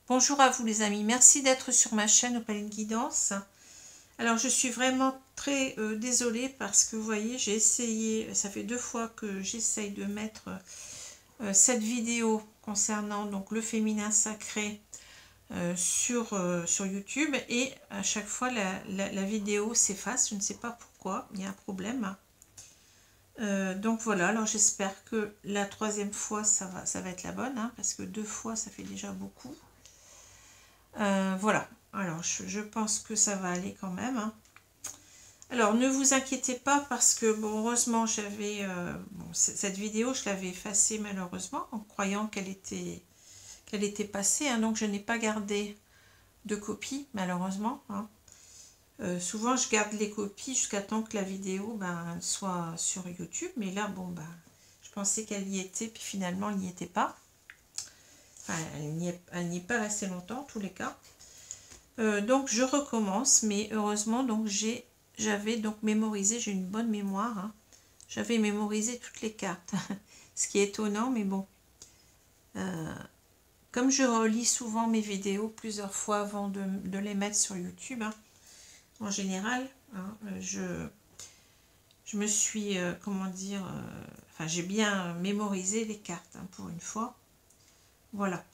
Bonjour à vous les amis, merci d'être sur ma chaîne Opaline Guidance. Alors je suis vraiment très désolée parce que vous voyez, j'ai essayé, ça fait 2 fois que j'essaye de mettre cette vidéo concernant donc le féminin sacré sur YouTube, et à chaque fois la vidéo s'efface, je ne sais pas pourquoi, il y a un problème. Donc voilà, alors j'espère que la 3e fois ça va être la bonne, hein, parce que 2 fois ça fait déjà beaucoup. Voilà, alors je pense que ça va aller quand même, hein. Alors ne vous inquiétez pas parce que bon, heureusement j'avais cette vidéo, je l'avais effacée malheureusement en croyant qu'elle était passée, hein, donc je n'ai pas gardé de copie malheureusement, hein. Souvent je garde les copies jusqu'à temps que la vidéo soit sur YouTube, mais là bon je pensais qu'elle y était, puis finalement elle n'y était pas. Enfin, elle n'y est pas restée longtemps en tous les cas. Donc je recommence, mais heureusement donc j'avais donc mémorisé, j'ai une bonne mémoire, hein. J'avais mémorisé toutes les cartes, ce qui est étonnant, mais bon. Comme je relis souvent mes vidéos plusieurs fois avant de les mettre sur YouTube, hein, en général, hein, je me suis, comment dire, enfin j'ai bien mémorisé les cartes, hein, pour une fois. Voilà.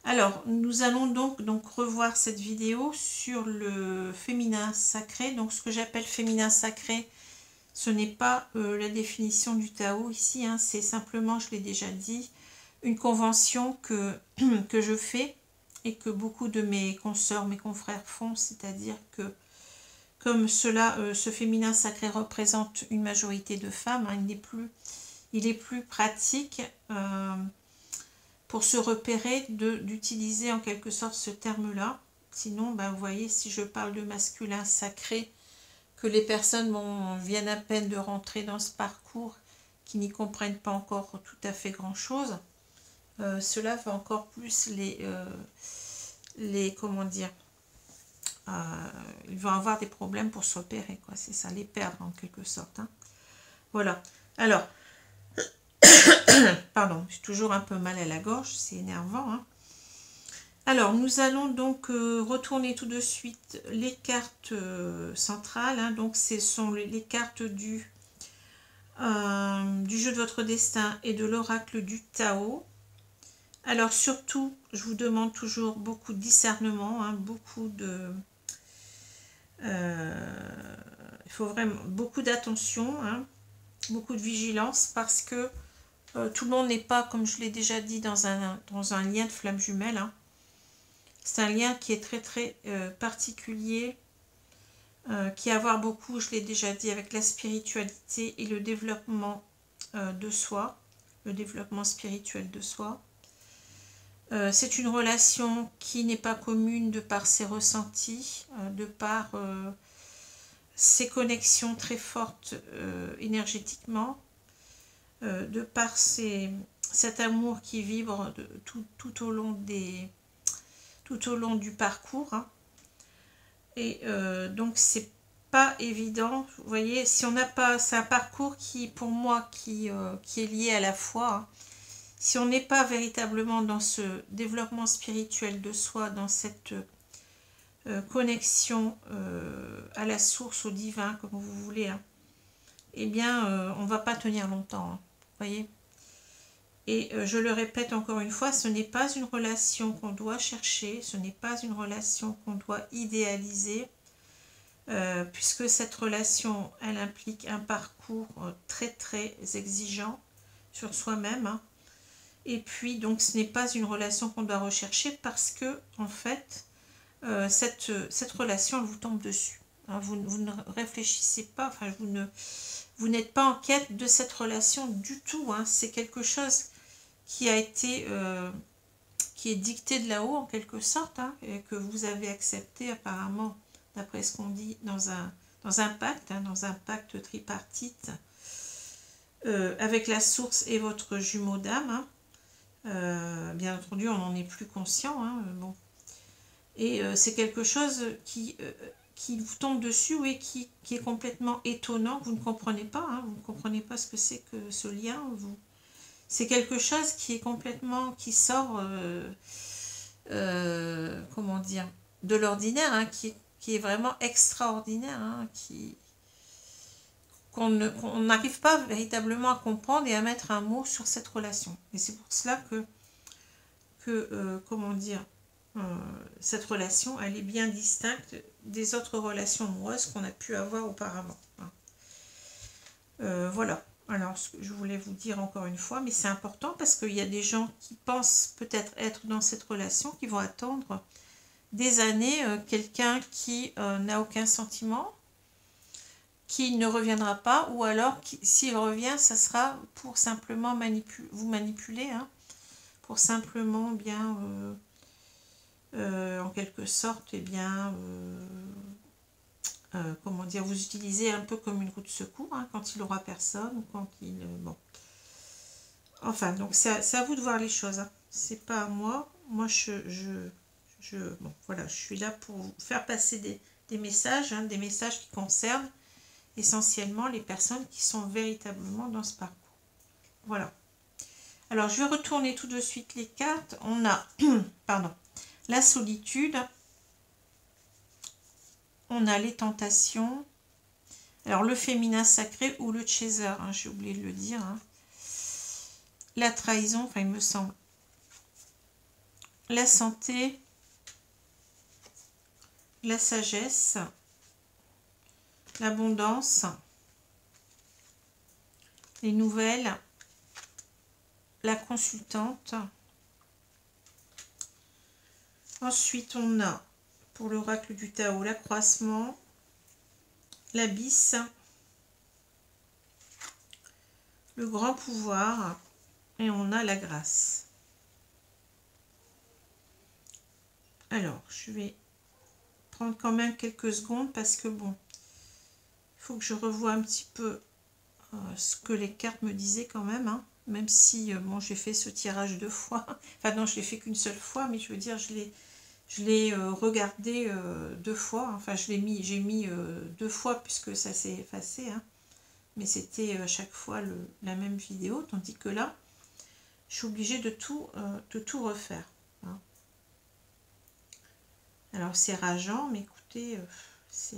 Alors, nous allons donc revoir cette vidéo sur le féminin sacré. Donc, ce que j'appelle féminin sacré, ce n'est pas la définition du Tao ici, hein, c'est simplement, je l'ai déjà dit, une convention que je fais et que beaucoup de mes consoeurs, mes confrères font, c'est-à-dire que comme cela, ce féminin sacré représente une majorité de femmes, hein, il est plus pratique pour se repérer d'utiliser en quelque sorte ce terme-là. Sinon, vous voyez, si je parle de masculin sacré, que les personnes viennent à peine de rentrer dans ce parcours, qui n'y comprennent pas encore tout à fait grand-chose, cela va encore plus comment dire, ils vont avoir des problèmes pour se repérer, quoi. C'est ça, les perdre en quelque sorte, hein. Voilà. Alors, pardon, j'ai toujours un peu mal à la gorge, c'est énervant, hein. Alors, nous allons donc retourner tout de suite les cartes centrales, hein. Donc, ce sont les cartes du jeu de votre destin et de l'oracle du Tao. Alors, surtout, je vous demande toujours beaucoup de discernement, hein, beaucoup de... il faut vraiment beaucoup d'attention, hein, beaucoup de vigilance, parce que tout le monde n'est pas, comme je l'ai déjà dit, dans un lien de flamme jumelle, hein. C'est un lien qui est très très particulier, qui a à voir beaucoup, je l'ai déjà dit, avec la spiritualité et le développement de soi, le développement spirituel de soi. C'est une relation qui n'est pas commune de par ses ressentis, de par ses connexions très fortes énergétiquement, de par cet amour qui vibre tout au long du parcours, hein. Et donc c'est pas évident, vous voyez, si on n'a pas, c'est un parcours qui pour moi qui est lié à la foi, hein. Si on n'est pas véritablement dans ce développement spirituel de soi, dans cette connexion à la source, au divin, comme vous voulez, hein, eh bien on va pas tenir longtemps, hein, vous voyez. Et je le répète encore une fois, ce n'est pas une relation qu'on doit chercher, ce n'est pas une relation qu'on doit idéaliser, puisque cette relation, elle implique un parcours très très exigeant sur soi-même, hein. Et puis donc ce n'est pas une relation qu'on doit rechercher parce que en fait cette relation elle vous tombe dessus, hein. Vous ne réfléchissez pas, enfin vous n'êtes pas en quête de cette relation du tout, hein. C'est quelque chose qui a été qui est dicté de là-haut en quelque sorte, hein, et que vous avez accepté apparemment, d'après ce qu'on dit, dans un pacte, hein, dans un pacte tripartite avec la source et votre jumeau d'âme, hein. Bien entendu on n'en est plus conscient, hein, bon. Et c'est quelque chose qui vous tombe dessus, oui, qui est complètement étonnant, vous ne comprenez pas, hein, vous ne comprenez pas ce que c'est que ce lien, c'est quelque chose qui est complètement, qui sort comment dire, de l'ordinaire, hein, qui est vraiment extraordinaire, hein, qu'on n'arrive pas véritablement à comprendre et à mettre un mot sur cette relation. Et c'est pour cela que comment dire, cette relation, elle est bien distincte des autres relations amoureuses qu'on a pu avoir auparavant. Voilà. Alors, ce que je voulais vous dire encore une fois, mais c'est important parce qu'il y a des gens qui pensent peut-être être dans cette relation, qui vont attendre des années quelqu'un qui n'a aucun sentiment, qui ne reviendra pas, ou alors s'il revient, ça sera pour simplement vous manipuler, hein, pour simplement bien, en quelque sorte, eh bien, comment dire, vous utiliser un peu comme une roue de secours, hein, quand il aura personne, ou quand il... bon. Enfin, donc c'est à vous de voir les choses, hein. C'est pas à moi. Moi, bon, voilà, je suis là pour vous faire passer des messages, hein, des messages qui concernent essentiellement les personnes qui sont véritablement dans ce parcours. Voilà. Alors, je vais retourner tout de suite les cartes. On a, pardon, la solitude. On a les tentations. Alors, le féminin sacré ou le chaser, hein, j'ai oublié de le dire. Hein. La trahison, enfin, il me semble. La santé. La sagesse. L'abondance. Les nouvelles. La consultante. Ensuite, on a, pour l'oracle du Tao, l'accroissement, l'abysse, le grand pouvoir, et on a la grâce. Alors, je vais prendre quand même quelques secondes parce que, bon, il faut que je revoie un petit peu ce que les cartes me disaient quand même, hein. Même si, bon, j'ai fait ce tirage 2 fois. Enfin, non, je l'ai fait qu'une seule fois, mais je veux dire, je l'ai regardé 2 fois. Enfin, j'ai mis 2 fois puisque ça s'est effacé, hein. Mais c'était à chaque fois la même vidéo, tandis que là, je suis obligée de tout refaire, hein. Alors, c'est rageant, mais écoutez, c'est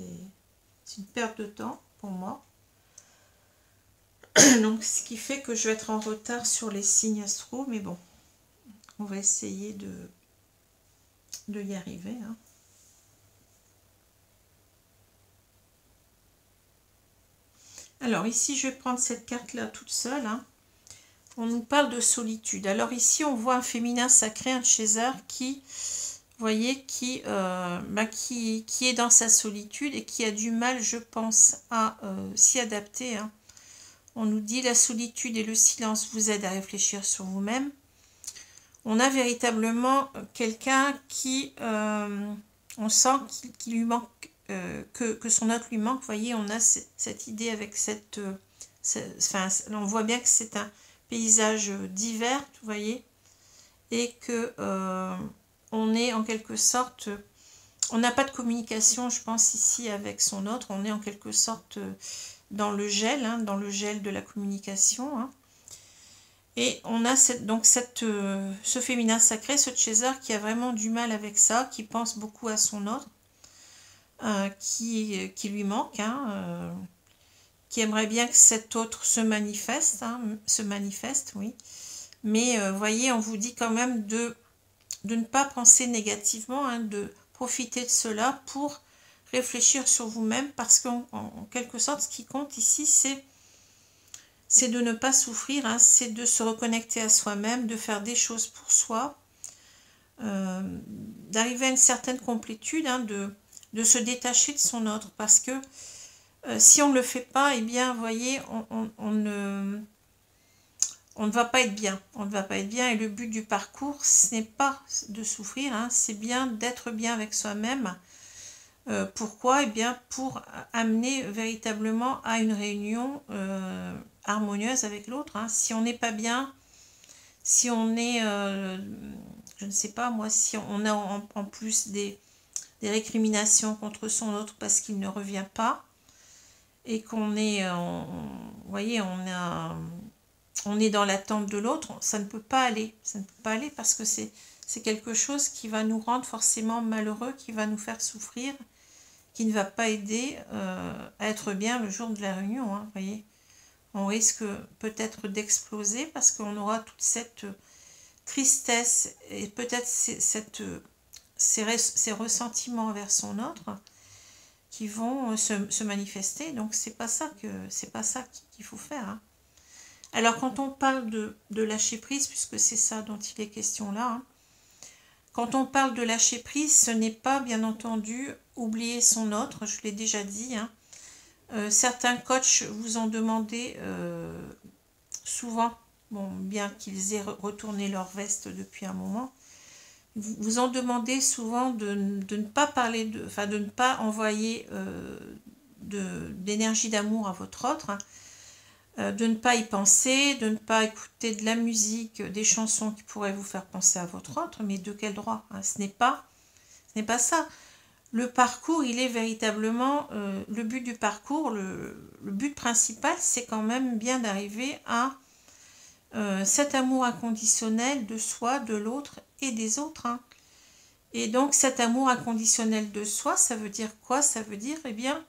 une perte de temps pour moi. Donc, ce qui fait que je vais être en retard sur les signes astro, mais bon, on va essayer de y arriver, hein. Alors, ici, je vais prendre cette carte-là toute seule, hein. On nous parle de solitude. Alors, ici, on voit un féminin sacré, un chaser qui, vous voyez, qui est dans sa solitude et qui a du mal, je pense, à s'y adapter, hein. On nous dit la solitude et le silence vous aident à réfléchir sur vous-même. On a véritablement quelqu'un qui, on sent qu'il lui manque, que son autre lui manque. Vous voyez, on a cette idée avec enfin, on voit bien que c'est un paysage d'hiver, vous voyez, et que on est en quelque sorte, on n'a pas de communication, je pense, ici avec son autre. On est en quelque sorte dans le gel, hein, dans le gel de la communication, hein. Et on a ce féminin sacré, ce chaser qui a vraiment du mal avec ça, qui pense beaucoup à son autre, qui lui manque, hein, qui aimerait bien que cet autre se manifeste, hein, oui. Mais vous voyez, on vous dit quand même de ne pas penser négativement, hein, de profiter de cela pour réfléchir sur vous-même, parce qu'en quelque sorte, ce qui compte ici, c'est de ne pas souffrir, hein, c'est de se reconnecter à soi-même, de faire des choses pour soi, d'arriver à une certaine complétude, hein, de se détacher de son autre, parce que si on ne le fait pas, eh bien, vous voyez, on ne va pas être bien. On ne va pas être bien, et le but du parcours, ce n'est pas de souffrir, hein, c'est bien d'être bien avec soi-même. Pourquoi? Eh bien, pour amener véritablement à une réunion harmonieuse avec l'autre, hein. Si on n'est pas bien, si on est, je ne sais pas moi, si on a en plus des récriminations contre son autre parce qu'il ne revient pas, et qu'on est, vous voyez, on est dans l'attente de l'autre, ça ne peut pas aller. Ça ne peut pas aller parce que c'est c'est quelque chose qui va nous rendre forcément malheureux, qui va nous faire souffrir, qui ne va pas aider à être bien le jour de la réunion, hein, voyez. On risque peut-être d'exploser parce qu'on aura toute cette tristesse et peut-être ces ressentiments envers son autre qui vont se manifester. Donc c'est pas ça qu'il faut faire, hein. Alors quand on parle de lâcher prise, puisque c'est ça dont il est question là, hein, quand on parle de lâcher prise, ce n'est pas bien entendu oublier son autre, je l'ai déjà dit, hein. Certains coachs vous ont demandé souvent, bon, bien qu'ils aient retourné leur veste depuis un moment, vous ont demandé souvent de ne pas parler, de ne pas envoyer d'énergie d'amour à votre autre, hein, de ne pas y penser, de ne pas écouter de la musique, des chansons qui pourraient vous faire penser à votre autre, mais de quel droit, hein, ce n'est pas ça. Le parcours, il est véritablement, le but du parcours, le but principal, c'est quand même bien d'arriver à cet amour inconditionnel de soi, de l'autre et des autres, hein. Et donc cet amour inconditionnel de soi, ça veut dire quoi? Ça veut dire, eh bien,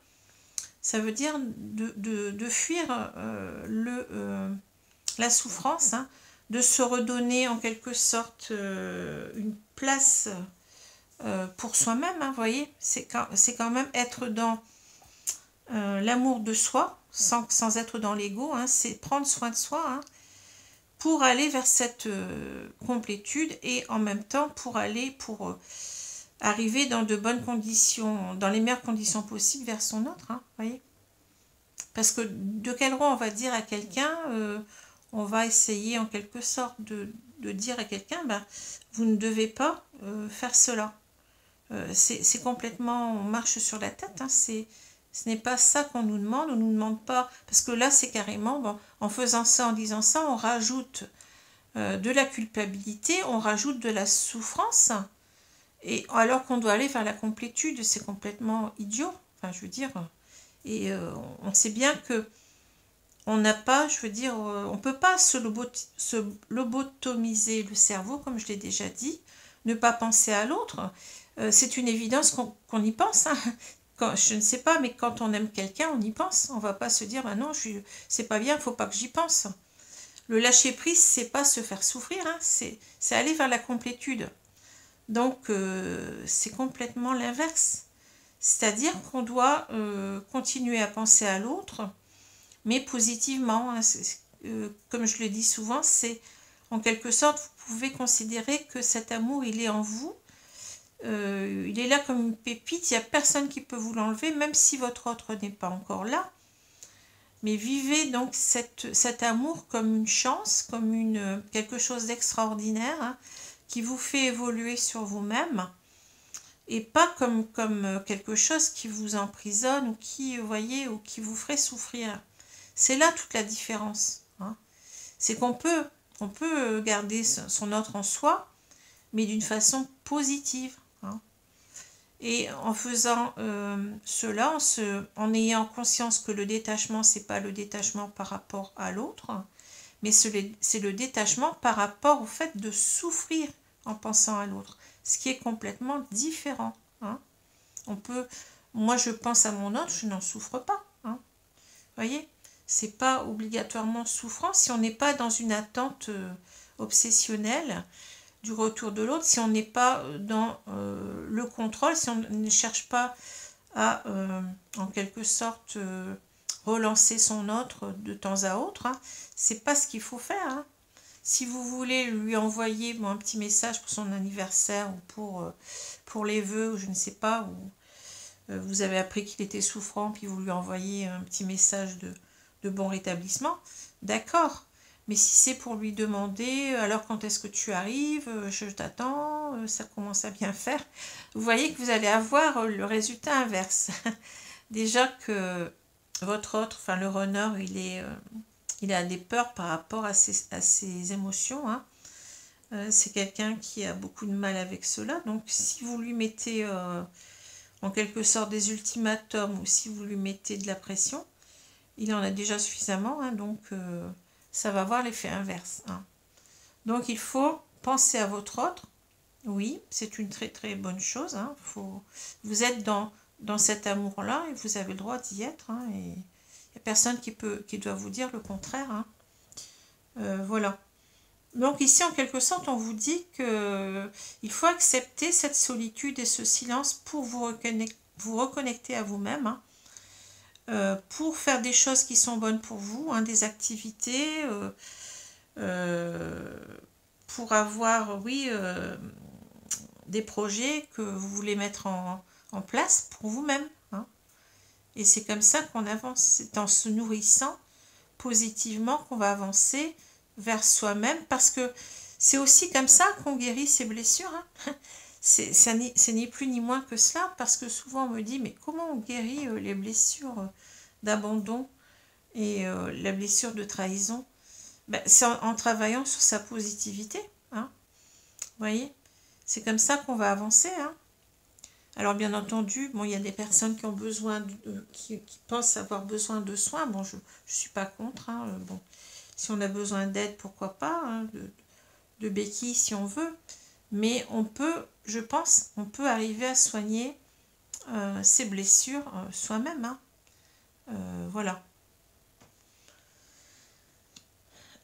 ça veut dire de fuir la souffrance, hein, de se redonner en quelque sorte une place pour soi-même, hein, vous voyez, c'est quand même être dans l'amour de soi, sans être dans l'ego, hein, c'est prendre soin de soi, hein, pour aller vers cette complétude et en même temps pour arriver dans de bonnes conditions, dans les meilleures conditions possibles vers son autre, hein, voyez. Parce que de quel droit on va dire à quelqu'un, on va essayer en quelque sorte de dire à quelqu'un, ben, vous ne devez pas faire cela. C'est complètement, on marche sur la tête, hein, ce n'est pas ça qu'on nous demande, on ne nous demande pas, parce que là c'est carrément, bon, en faisant ça, en disant ça, on rajoute de la culpabilité, on rajoute de la souffrance, et alors qu'on doit aller vers la complétude, c'est complètement idiot, enfin je veux dire, et on sait bien que on n'a pas, je veux dire, on ne peut pas se lobotomiser le cerveau, comme je l'ai déjà dit, ne pas penser à l'autre. C'est une évidence qu'on y pense, hein. Je ne sais pas, mais quand on aime quelqu'un, on y pense. On ne va pas se dire, bah non, c'est pas bien, il ne faut pas que j'y pense. Le lâcher prise, c'est pas se faire souffrir, hein, c'est aller vers la complétude. Donc, c'est complètement l'inverse. C'est-à-dire qu'on doit continuer à penser à l'autre, mais positivement, hein, comme je le dis souvent, c'est en quelque sorte, vous pouvez considérer que cet amour, il est en vous, il est là comme une pépite, il n'y a personne qui peut vous l'enlever, même si votre autre n'est pas encore là, mais vivez donc cet amour comme une chance, comme quelque chose d'extraordinaire, hein, qui vous fait évoluer sur vous-même, et pas comme quelque chose qui vous emprisonne, ou qui, vous voyez, ou qui vous ferait souffrir. C'est là toute la différence, hein. C'est qu'on peut garder son autre en soi, mais d'une façon positive, hein. Et en faisant cela, en ayant conscience que le détachement, c'est pas le détachement par rapport à l'autre, mais c'est le détachement par rapport au fait de souffrir en pensant à l'autre, ce qui est complètement différent, hein. Moi je pense à mon autre, je n'en souffre pas, hein. Voyez, c'est pas obligatoirement souffrant si on n'est pas dans une attente obsessionnelle du retour de l'autre, si on n'est pas dans le contrôle, si on ne cherche pas à en quelque sorte relancer son autre de temps à autre, hein. C'est pas ce qu'il faut faire, hein. Si vous voulez lui envoyer un petit message pour son anniversaire ou pour les vœux, ou je ne sais pas, ou vous avez appris qu'il était souffrant, puis vous lui envoyez un petit message de bon rétablissement, d'accord. Mais si c'est pour lui demander, alors quand est-ce que tu arrives, je t'attends, ça commence à bien faire, vous voyez que vous allez avoir le résultat inverse. Déjà que votre autre, enfin le runner, il a des peurs par rapport à ses émotions, hein. C'est quelqu'un qui a beaucoup de mal avec cela, donc si vous lui mettez en quelque sorte des ultimatums, ou si vous lui mettez de la pression, il en a déjà suffisamment, hein, donc ça va avoir l'effet inverse, hein. Donc il faut penser à votre autre, Oui, c'est une très très bonne chose. Hein. Vous êtes dans cet amour-là et vous avez le droit d'y être. Hein, et il n'y a personne qui doit vous dire le contraire. Hein. Voilà. Donc ici, en quelque sorte, on vous dit que il faut accepter cette solitude et ce silence pour vous reconnecter à vous-même. Hein. Pour faire des choses qui sont bonnes pour vous, hein, des activités, pour avoir, oui, des projets que vous voulez mettre en place pour vous-même. Hein. Et c'est comme ça qu'on avance. C'est en se nourrissant positivement qu'on va avancer vers soi-même, parce que c'est aussi comme ça qu'on guérit ses blessures. Hein. C'est ni plus ni moins que cela, parce que souvent on me dit, mais comment on guérit les blessures d'abandon et la blessure de trahison? Ben, c'est en travaillant sur sa positivité. Hein. Vous voyez, c'est comme ça qu'on va avancer. Hein. Alors bien entendu, bon, il y a des personnes qui ont besoin, qui pensent avoir besoin de soins. Bon, je ne suis pas contre. Hein. Bon, si on a besoin d'aide, pourquoi pas, hein, de béquilles si on veut. Mais on peut, je pense, on peut arriver à soigner ses blessures soi-même. Hein. Voilà.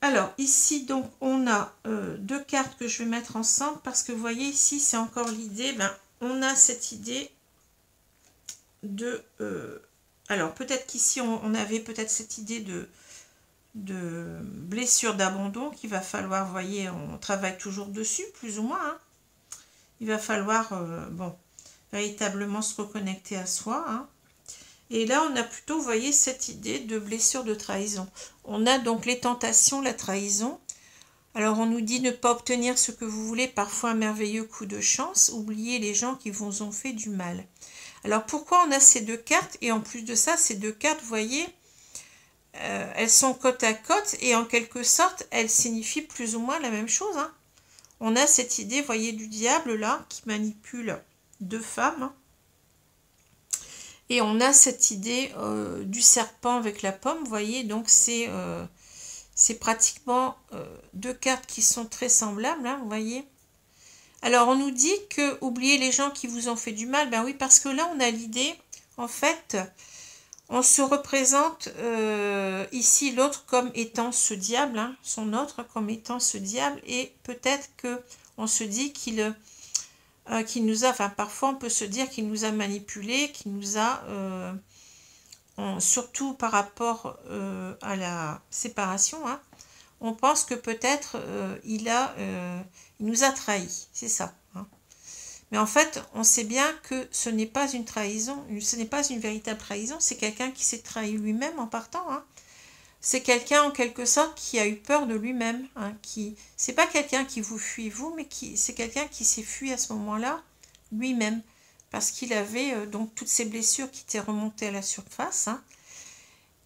Alors ici donc on a deux cartes que je vais mettre ensemble, parce que vous voyez ici c'est encore l'idée, ben, on a cette idée de... alors peut-être qu'ici on avait peut-être cette idée de blessure d'abandon qu'il va falloir, vous voyez, on travaille toujours dessus plus ou moins. Hein. Il va falloir bon, véritablement se reconnecter à soi. Hein. Et là, on a plutôt, vous voyez, cette idée de blessure de trahison. On a donc les tentations, la trahison. Alors, on nous dit ne pas obtenir ce que vous voulez, parfois un merveilleux coup de chance. Oubliez les gens qui vous ont fait du mal. Alors, pourquoi on a ces deux cartes? Et en plus de ça, ces deux cartes, vous voyez, elles sont côte à côte et en quelque sorte, elles signifient plus ou moins la même chose. Hein. On a cette idée, vous voyez, du diable là, qui manipule deux femmes. Hein. Et on a cette idée du serpent avec la pomme, vous voyez, donc c'est pratiquement deux cartes qui sont très semblables, hein, vous voyez. Alors on nous dit que oubliez les gens qui vous ont fait du mal, ben oui, parce que là on a l'idée, en fait, on se représente ici l'autre comme étant ce diable, hein, son autre comme étant ce diable, et peut-être que on se dit qu'il nous a, enfin parfois on peut se dire qu'il nous a manipulés, qu'il nous a, surtout par rapport à la séparation, hein, on pense que peut-être il nous a trahis, c'est ça. Hein. Mais en fait, on sait bien que ce n'est pas une trahison, ce n'est pas une véritable trahison, c'est quelqu'un qui s'est trahi lui-même en partant. Hein. C'est quelqu'un en quelque sorte qui a eu peur de lui-même. Hein, c'est pas quelqu'un qui vous fuit vous, mais c'est quelqu'un qui s'est fui à ce moment-là lui-même, parce qu'il avait donc toutes ces blessures qui étaient remontées à la surface. Hein,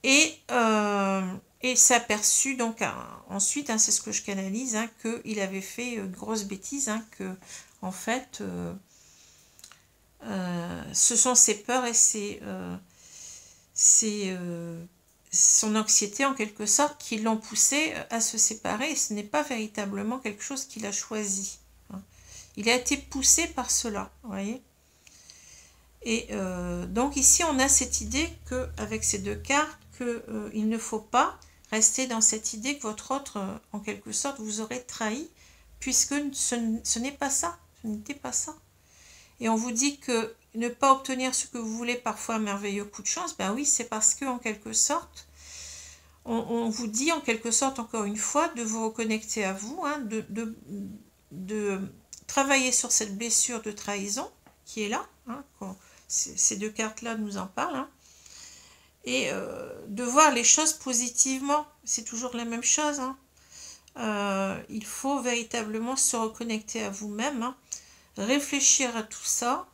et s'est aperçu donc ensuite, hein, c'est ce que je canalise, hein, qu'il avait fait une grosse bêtise, hein, que en fait ce sont ses peurs et son anxiété en quelque sorte qui l'ont poussé à se séparer, et ce n'est pas véritablement quelque chose qu'il a choisi. Hein. Il a été poussé par cela, vous voyez. Et donc ici on a cette idée qu'avec ces deux cartes, qu'il ne faut pas rester dans cette idée que votre autre, en quelque sorte, vous aurait trahi, puisque ce n'est pas ça, ce n'était pas ça. Et on vous dit que ne pas obtenir ce que vous voulez, parfois un merveilleux coup de chance, ben oui, c'est parce que en quelque sorte, on vous dit en quelque sorte, encore une fois, de vous reconnecter à vous, hein, de travailler sur cette blessure de trahison qui est là, hein, ces deux cartes-là nous en parlent, hein, et de voir les choses positivement, c'est toujours la même chose. Hein. Il faut véritablement se reconnecter à vous-même, hein, réfléchir à tout ça,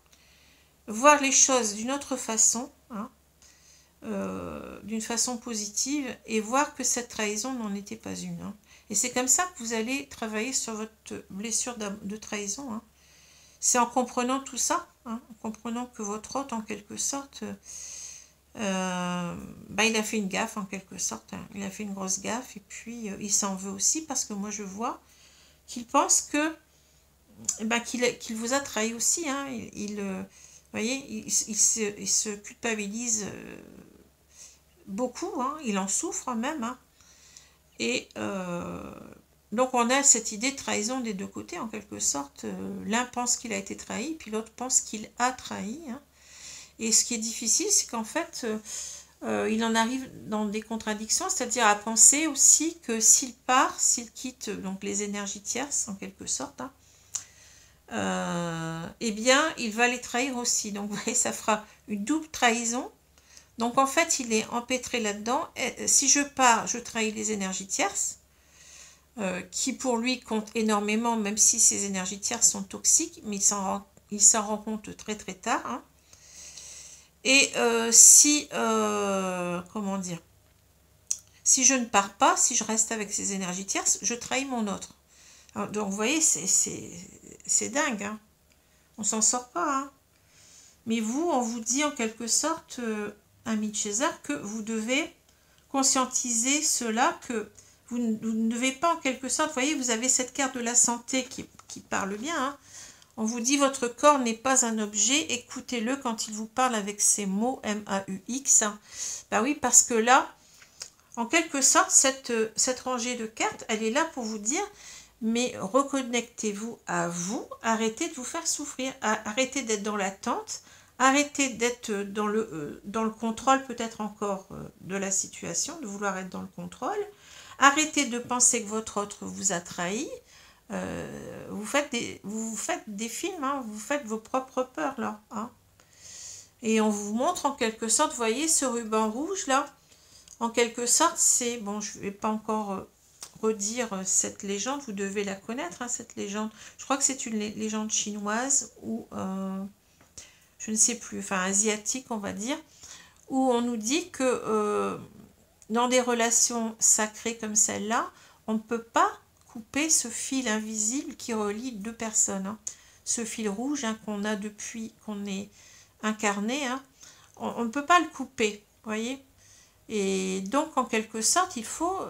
voir les choses d'une autre façon, hein, d'une façon positive, et voir que cette trahison n'en était pas une. Hein. Et c'est comme ça que vous allez travailler sur votre blessure de trahison. Hein. C'est en comprenant tout ça, hein, en comprenant que votre hôte, en quelque sorte, il a fait une gaffe, en quelque sorte. Hein. Il a fait une grosse gaffe, et puis il s'en veut aussi, parce que moi je vois qu'il pense que eh ben, qu'il vous a trahi aussi. Hein. Vous voyez, il se culpabilise beaucoup, hein. Il en souffre même. Hein. Et donc on a cette idée de trahison des deux côtés, en quelque sorte. L'un pense qu'il a été trahi, puis l'autre pense qu'il a trahi. Hein. Et ce qui est difficile, c'est qu'en fait, il en arrive dans des contradictions, c'est-à-dire à penser aussi que s'il part, s'il quitte donc les énergies tierces, en quelque sorte, hein, eh bien, il va les trahir aussi. Donc, vous voyez, ça fera une double trahison. Donc, en fait, il est empêtré là-dedans. Si je pars, je trahis les énergies tierces, qui pour lui comptent énormément, même si ces énergies tierces sont toxiques, mais il s'en rend compte très très tard. Hein. Et comment dire, si je ne pars pas, si je reste avec ces énergies tierces, je trahis mon autre. Alors, donc, vous voyez, c'est dingue. Hein. On s'en sort pas. Hein. Mais vous, on vous dit en quelque sorte, ami de César, que vous devez conscientiser cela, que vous ne devez pas en quelque sorte, vous voyez, vous avez cette carte de la santé qui parle bien. Hein. On vous dit, votre corps n'est pas un objet, écoutez-le quand il vous parle avec ces mots M-A-U-X. Hein. Ben oui, parce que là, en quelque sorte, cette rangée de cartes, elle est là pour vous dire, mais reconnectez-vous à vous, arrêtez de vous faire souffrir, arrêtez d'être dans l'attente, arrêtez d'être dans le contrôle peut-être encore de la situation, de vouloir être dans le contrôle, arrêtez de penser que votre autre vous a trahi, vous faites des films, hein, vous faites vos propres peurs là. Hein. Et on vous montre en quelque sorte, vous voyez ce ruban rouge là, en quelque sorte c'est, bon je ne vais pas encore redire cette légende, vous devez la connaître, hein, cette légende. Je crois que c'est une légende chinoise ou je ne sais plus, enfin asiatique on va dire, où on nous dit que dans des relations sacrées comme celle-là, on ne peut pas couper ce fil invisible qui relie deux personnes. Hein. Ce fil rouge hein, qu'on a depuis qu'on est incarné, hein, on ne peut pas le couper, vous voyez. Et donc, en quelque sorte, il faut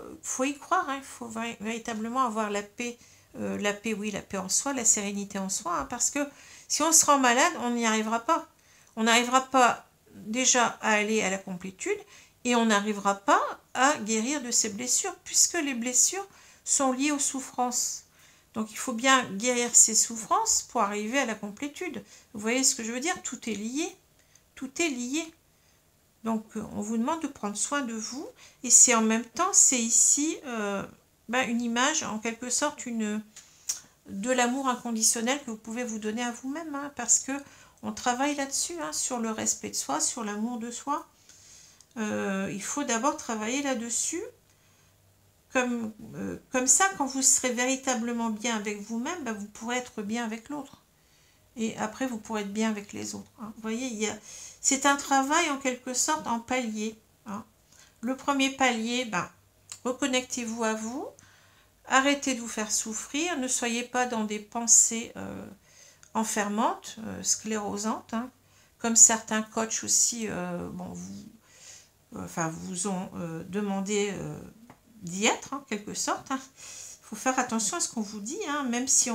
y croire, hein, il faut véritablement avoir la paix, oui, la paix en soi, la sérénité en soi, hein, parce que si on se rend malade, on n'y arrivera pas. On n'arrivera pas déjà à aller à la complétude et on n'arrivera pas à guérir de ses blessures, puisque les blessures sont liées aux souffrances. Donc, il faut bien guérir ses souffrances pour arriver à la complétude. Vous voyez ce que je veux dire? Tout est lié. Tout est lié. Donc, on vous demande de prendre soin de vous. Et c'est en même temps, c'est ici une image, en quelque sorte, de l'amour inconditionnel que vous pouvez vous donner à vous-même. Hein, parce que on travaille là-dessus, hein, sur le respect de soi, sur l'amour de soi. Il faut d'abord travailler là-dessus. Comme ça, quand vous serez véritablement bien avec vous-même, vous pourrez être bien avec l'autre. Et après, vous pourrez être bien avec les autres. Hein. Vous voyez, c'est un travail en quelque sorte en palier. Hein. Le premier palier, reconnectez-vous à vous, arrêtez de vous faire souffrir, ne soyez pas dans des pensées enfermantes, sclérosantes, hein. Comme certains coachs aussi vous ont demandé d'y être, en quelque sorte. Hein. Faut faire attention à ce qu'on vous dit, hein, même si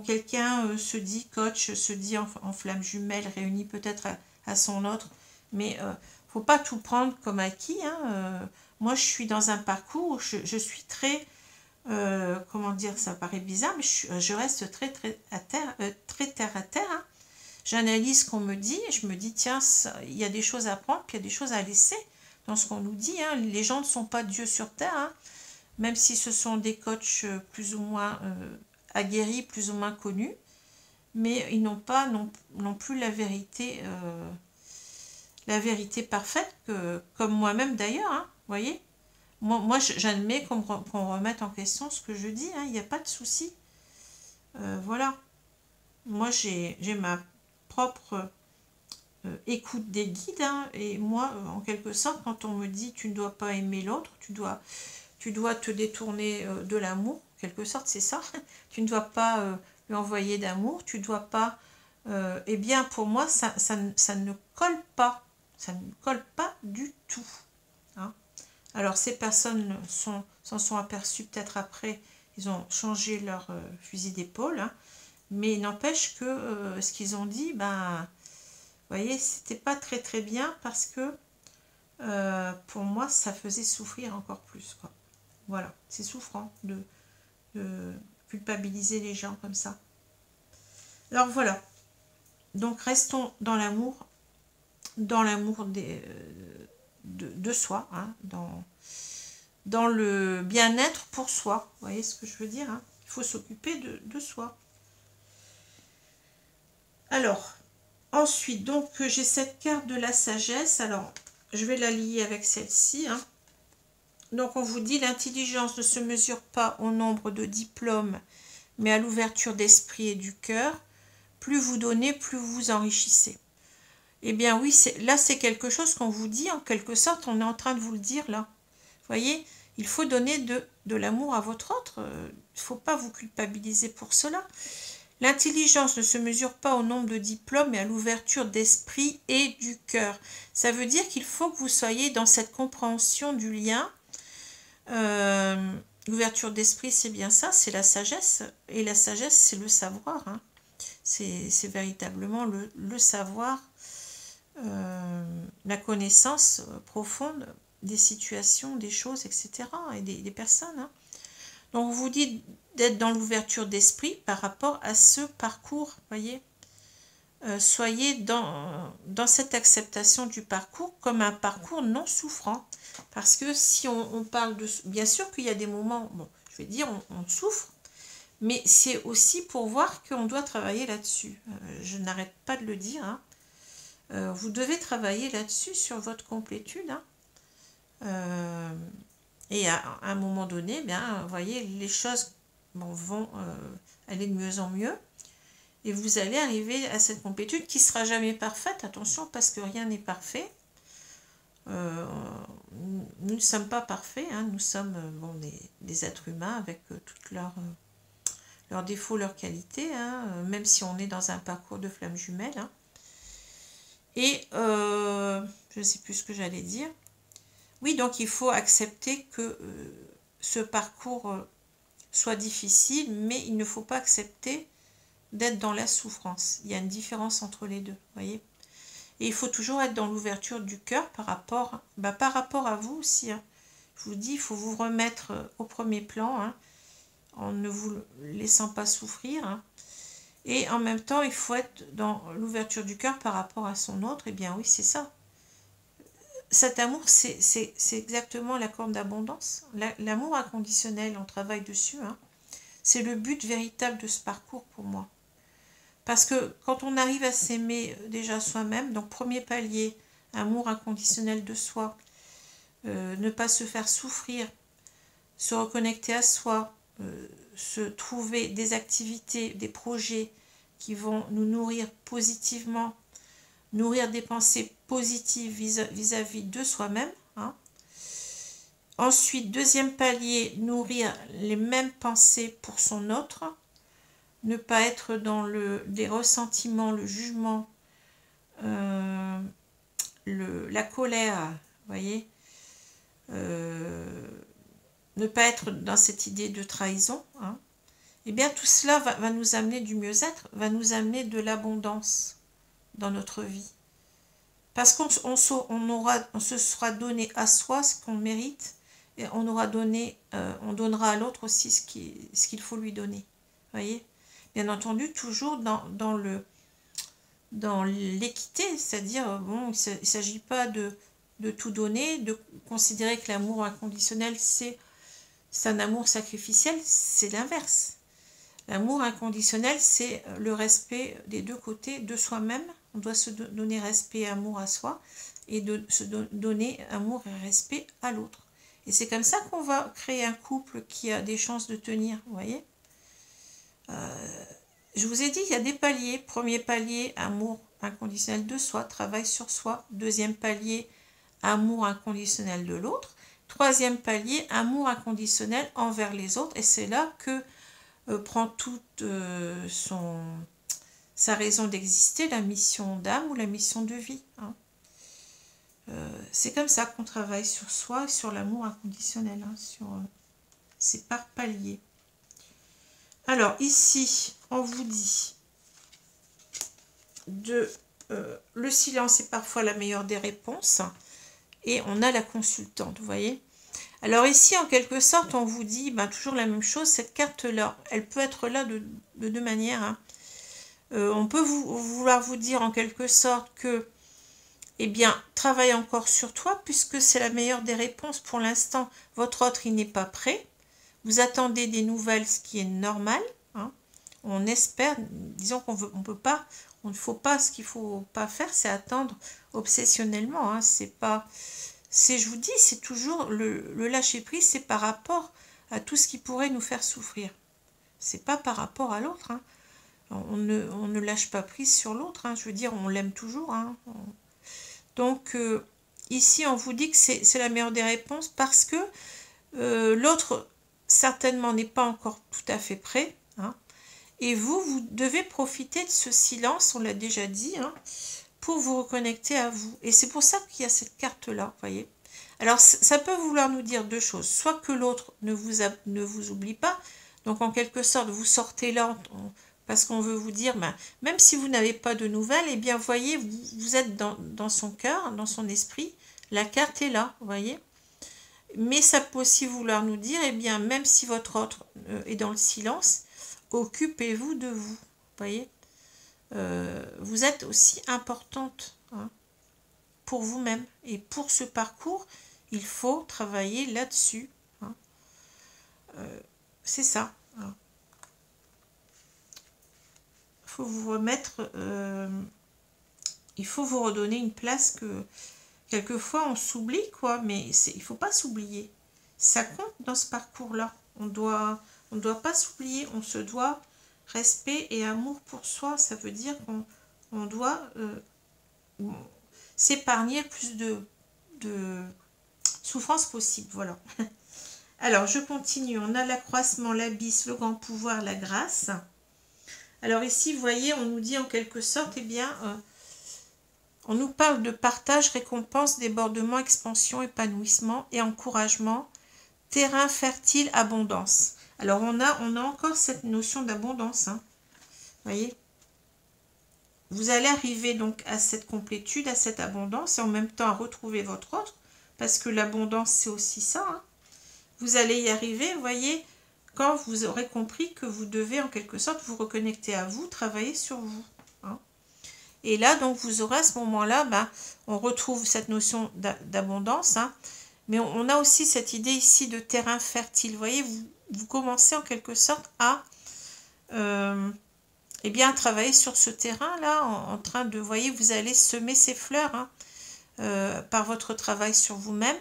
quelqu'un se dit coach, se dit en flamme jumelle, réuni peut-être à son autre, mais faut pas tout prendre comme acquis. Hein, moi, je suis dans un parcours où je suis très, comment dire, ça paraît bizarre, mais je reste très à terre, très terre à terre. Hein. J'analyse ce qu'on me dit et je me dis, tiens, il y a des choses à prendre, puis il y a des choses à laisser dans ce qu'on nous dit. Hein. Les gens ne sont pas Dieu sur terre, hein. Même si ce sont des coachs plus ou moins aguerris, plus ou moins connus, mais ils n'ont pas non plus la vérité parfaite, comme moi-même d'ailleurs, hein, vous voyez. Moi j'admets qu'on remette en question ce que je dis, hein, il n'y a pas de souci. Voilà. Moi, j'ai ma propre écoute des guides, hein, et moi, en quelque sorte, quand on me dit « tu ne dois pas aimer l'autre, tu dois te détourner de l'amour », en quelque sorte, c'est ça. Tu ne dois pas lui envoyer d'amour, tu ne dois pas... eh bien, pour moi, ça ne colle pas. Ça ne colle pas du tout. Hein. Alors, ces personnes s'en sont aperçues peut-être après, ils ont changé leur fusil d'épaule. Hein. Mais il n'empêche que ce qu'ils ont dit, ben, vous voyez, c'était pas très très bien parce que pour moi, ça faisait souffrir encore plus, quoi. Voilà, c'est souffrant de culpabiliser les gens comme ça. Alors voilà, donc restons dans l'amour de soi, hein, dans le bien-être pour soi. Vous voyez ce que je veux dire, hein? Il faut s'occuper de soi. Alors, ensuite, donc j'ai cette carte de la sagesse. Alors, je vais la lier avec celle-ci, hein. Donc, on vous dit, l'intelligence ne se mesure pas au nombre de diplômes, mais à l'ouverture d'esprit et du cœur. Plus vous donnez, plus vous vous enrichissez. Eh bien oui, là c'est quelque chose qu'on vous dit, en quelque sorte, on est en train de vous le dire là. Vous voyez, il faut donner de l'amour à votre autre, il ne faut pas vous culpabiliser pour cela. L'intelligence ne se mesure pas au nombre de diplômes, mais à l'ouverture d'esprit et du cœur. Ça veut dire qu'il faut que vous soyez dans cette compréhension du lien. L'ouverture d'esprit, c'est bien ça, c'est la sagesse. Et la sagesse, c'est le savoir, hein. C'est véritablement le savoir, la connaissance profonde des situations, des choses, etc. et des personnes, hein. Donc, vous dites d'être dans l'ouverture d'esprit par rapport à ce parcours, voyez. Soyez dans cette acceptation du parcours comme un parcours non souffrant. Parce que si on parle de... Bien sûr qu'il y a des moments, bon, je vais dire, on souffre, mais c'est aussi pour voir qu'on doit travailler là-dessus. Je n'arrête pas de le dire, hein. Vous devez travailler là-dessus, sur votre complétude, hein. Et à un moment donné, bien, vous voyez, les choses vont aller de mieux en mieux. Et vous allez arriver à cette complétude qui ne sera jamais parfaite, attention, parce que rien n'est parfait. Nous ne sommes pas parfaits, hein, nous sommes des êtres humains avec toutes leurs défauts, leurs qualités, hein, même si on est dans un parcours de flammes jumelles, hein. Et je ne sais plus ce que j'allais dire. Oui, donc il faut accepter que ce parcours soit difficile, mais il ne faut pas accepter d'être dans la souffrance. Il y a une différence entre les deux, voyez. Et il faut toujours être dans l'ouverture du cœur par rapport à vous aussi, hein. Je vous dis, il faut vous remettre au premier plan, hein, en ne vous laissant pas souffrir, hein. Et en même temps, il faut être dans l'ouverture du cœur par rapport à son autre. Eh bien oui, c'est ça. Cet amour, c'est exactement la corne d'abondance. L'amour inconditionnel, on travaille dessus, hein. C'est le but véritable de ce parcours pour moi. Parce que quand on arrive à s'aimer déjà soi-même, donc premier palier, amour inconditionnel de soi, ne pas se faire souffrir, se reconnecter à soi, se trouver des activités, des projets qui vont nous nourrir positivement, nourrir des pensées positives vis-à-vis de soi-même, hein. Ensuite, deuxième palier, nourrir les mêmes pensées pour son autre, ne pas être dans les ressentiments, le jugement, la colère, vous voyez, ne pas être dans cette idée de trahison, hein. Eh bien, tout cela va nous amener du mieux-être, va nous amener de l'abondance dans notre vie. Parce qu'on se sera donné à soi ce qu'on mérite, et on donnera à l'autre aussi ce qu'il faut lui donner. Voyez? Bien entendu, toujours dans l'équité, c'est-à-dire, bon, il ne s'agit pas de tout donner, de considérer que l'amour inconditionnel, c'est un amour sacrificiel, c'est l'inverse. L'amour inconditionnel, c'est le respect des deux côtés de soi-même. On doit se donner respect et amour à soi et de se donner amour et respect à l'autre. Et c'est comme ça qu'on va créer un couple qui a des chances de tenir, vous voyez. Je vous ai dit, il y a des paliers. Premier palier, amour inconditionnel de soi, travail sur soi. Deuxième palier, amour inconditionnel de l'autre. Troisième palier, amour inconditionnel envers les autres. Et c'est là que prend toute sa raison d'exister, la mission d'âme ou la mission de vie, hein. C'est comme ça qu'on travaille sur soi et sur l'amour inconditionnel, hein, c'est par palier. Alors ici, on vous dit de le silence est parfois la meilleure des réponses, et on a la consultante, vous voyez. Alors ici, en quelque sorte, on vous dit toujours la même chose. Cette carte-là, elle peut être là de deux manières. Hein. On peut vouloir vous dire en quelque sorte que, eh bien, travaille encore sur toi, puisque c'est la meilleure des réponses. Pour l'instant, votre autre, il n'est pas prêt. Vous attendez des nouvelles, ce qui est normal. Hein. On espère, disons qu'on peut pas, on ne faut pas, ce qu'il ne faut pas faire, c'est attendre obsessionnellement. Hein. C'est pas... je vous dis, c'est toujours le lâcher-prise, c'est par rapport à tout ce qui pourrait nous faire souffrir. C'est pas par rapport à l'autre. Hein. On ne lâche pas prise sur l'autre. Hein. Je veux dire, on l'aime toujours. Hein. Donc, ici, on vous dit que c'est la meilleure des réponses parce que l'autre, certainement, n'est pas encore tout à fait prêt. Hein. Et vous devez profiter de ce silence, on l'a déjà dit, hein, pour vous reconnecter à vous. Et c'est pour ça qu'il y a cette carte-là, voyez. Alors, ça peut vouloir nous dire deux choses. Soit que l'autre ne vous oublie pas. Donc, en quelque sorte, vous sortez là parce qu'on veut vous dire, même si vous n'avez pas de nouvelles, eh bien, voyez, vous êtes dans son cœur, dans son esprit. La carte est là, vous voyez. Mais ça peut aussi vouloir nous dire, eh bien, même si votre autre est dans le silence, occupez-vous de vous, voyez. Vous êtes aussi importante hein, pour vous-même. Et pour ce parcours, il faut travailler là-dessus. Hein. C'est ça. Hein. Il faut vous remettre... il faut vous redonner une place que... Quelquefois, on s'oublie, quoi. Mais il ne faut pas s'oublier. Ça compte dans ce parcours-là. On ne doit pas s'oublier. On se doit... Respect et amour pour soi, ça veut dire qu'on doit s'épargner plus de souffrance possible. Voilà. Alors, je continue. On a l'accroissement, l'abysse, le grand pouvoir, la grâce. Alors ici, vous voyez, on nous dit en quelque sorte, eh bien, on nous parle de partage, récompense, débordement, expansion, épanouissement et encouragement, terrain fertile, abondance. Alors, on a encore cette notion d'abondance. Hein. Vous voyez? Vous allez arriver donc à cette complétude, à cette abondance, et en même temps à retrouver votre autre, parce que l'abondance, c'est aussi ça. Hein. Vous allez y arriver, vous voyez, quand vous aurez compris que vous devez, en quelque sorte, vous reconnecter à vous, travailler sur vous. Hein. Et là, donc, vous aurez à ce moment-là, on retrouve cette notion d'abondance, hein, mais on a aussi cette idée ici de terrain fertile. Vous voyez, vous commencez en quelque sorte à eh bien, travailler sur ce terrain-là, en train de, vous voyez, vous allez semer ces fleurs hein, par votre travail sur vous-même,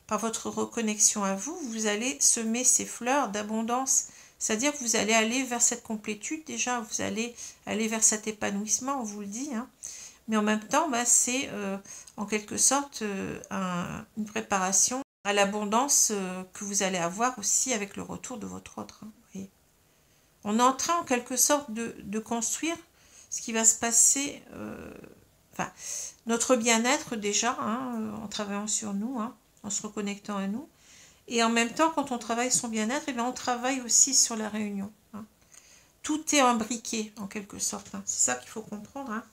par votre reconnexion à vous, vous allez semer ces fleurs d'abondance. C'est-à-dire que vous allez aller vers cette complétude déjà, vous allez aller vers cet épanouissement, on vous le dit. Hein. Mais en même temps, c'est en quelque sorte une préparation à l'abondance que vous allez avoir aussi avec le retour de votre autre. Hein, voyez. On est en train en quelque sorte de construire ce qui va se passer, enfin, notre bien-être déjà, hein, en travaillant sur nous, hein, en se reconnectant à nous. Et en même temps, quand on travaille son bien-être, eh bien, on travaille aussi sur la réunion. Hein. Tout est imbriqué en quelque sorte. Hein. C'est ça qu'il faut comprendre. Hein.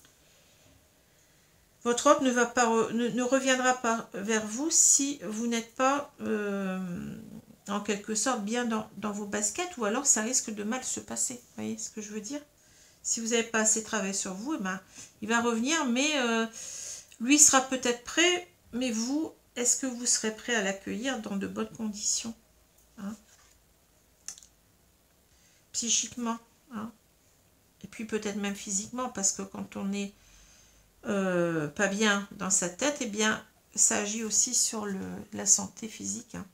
Votre autre ne reviendra pas vers vous si vous n'êtes pas en quelque sorte bien dans vos baskets, ou alors ça risque de mal se passer. Vous voyez ce que je veux dire? Si vous n'avez pas assez travaillé sur vous, eh ben, il va revenir, mais lui sera peut-être prêt, mais vous, est-ce que vous serez prêt à l'accueillir dans de bonnes conditions hein? Psychiquement. Hein? Et puis peut-être même physiquement, parce que quand on est pas bien dans sa tête, eh bien, ça agit aussi sur la santé physique. Hein.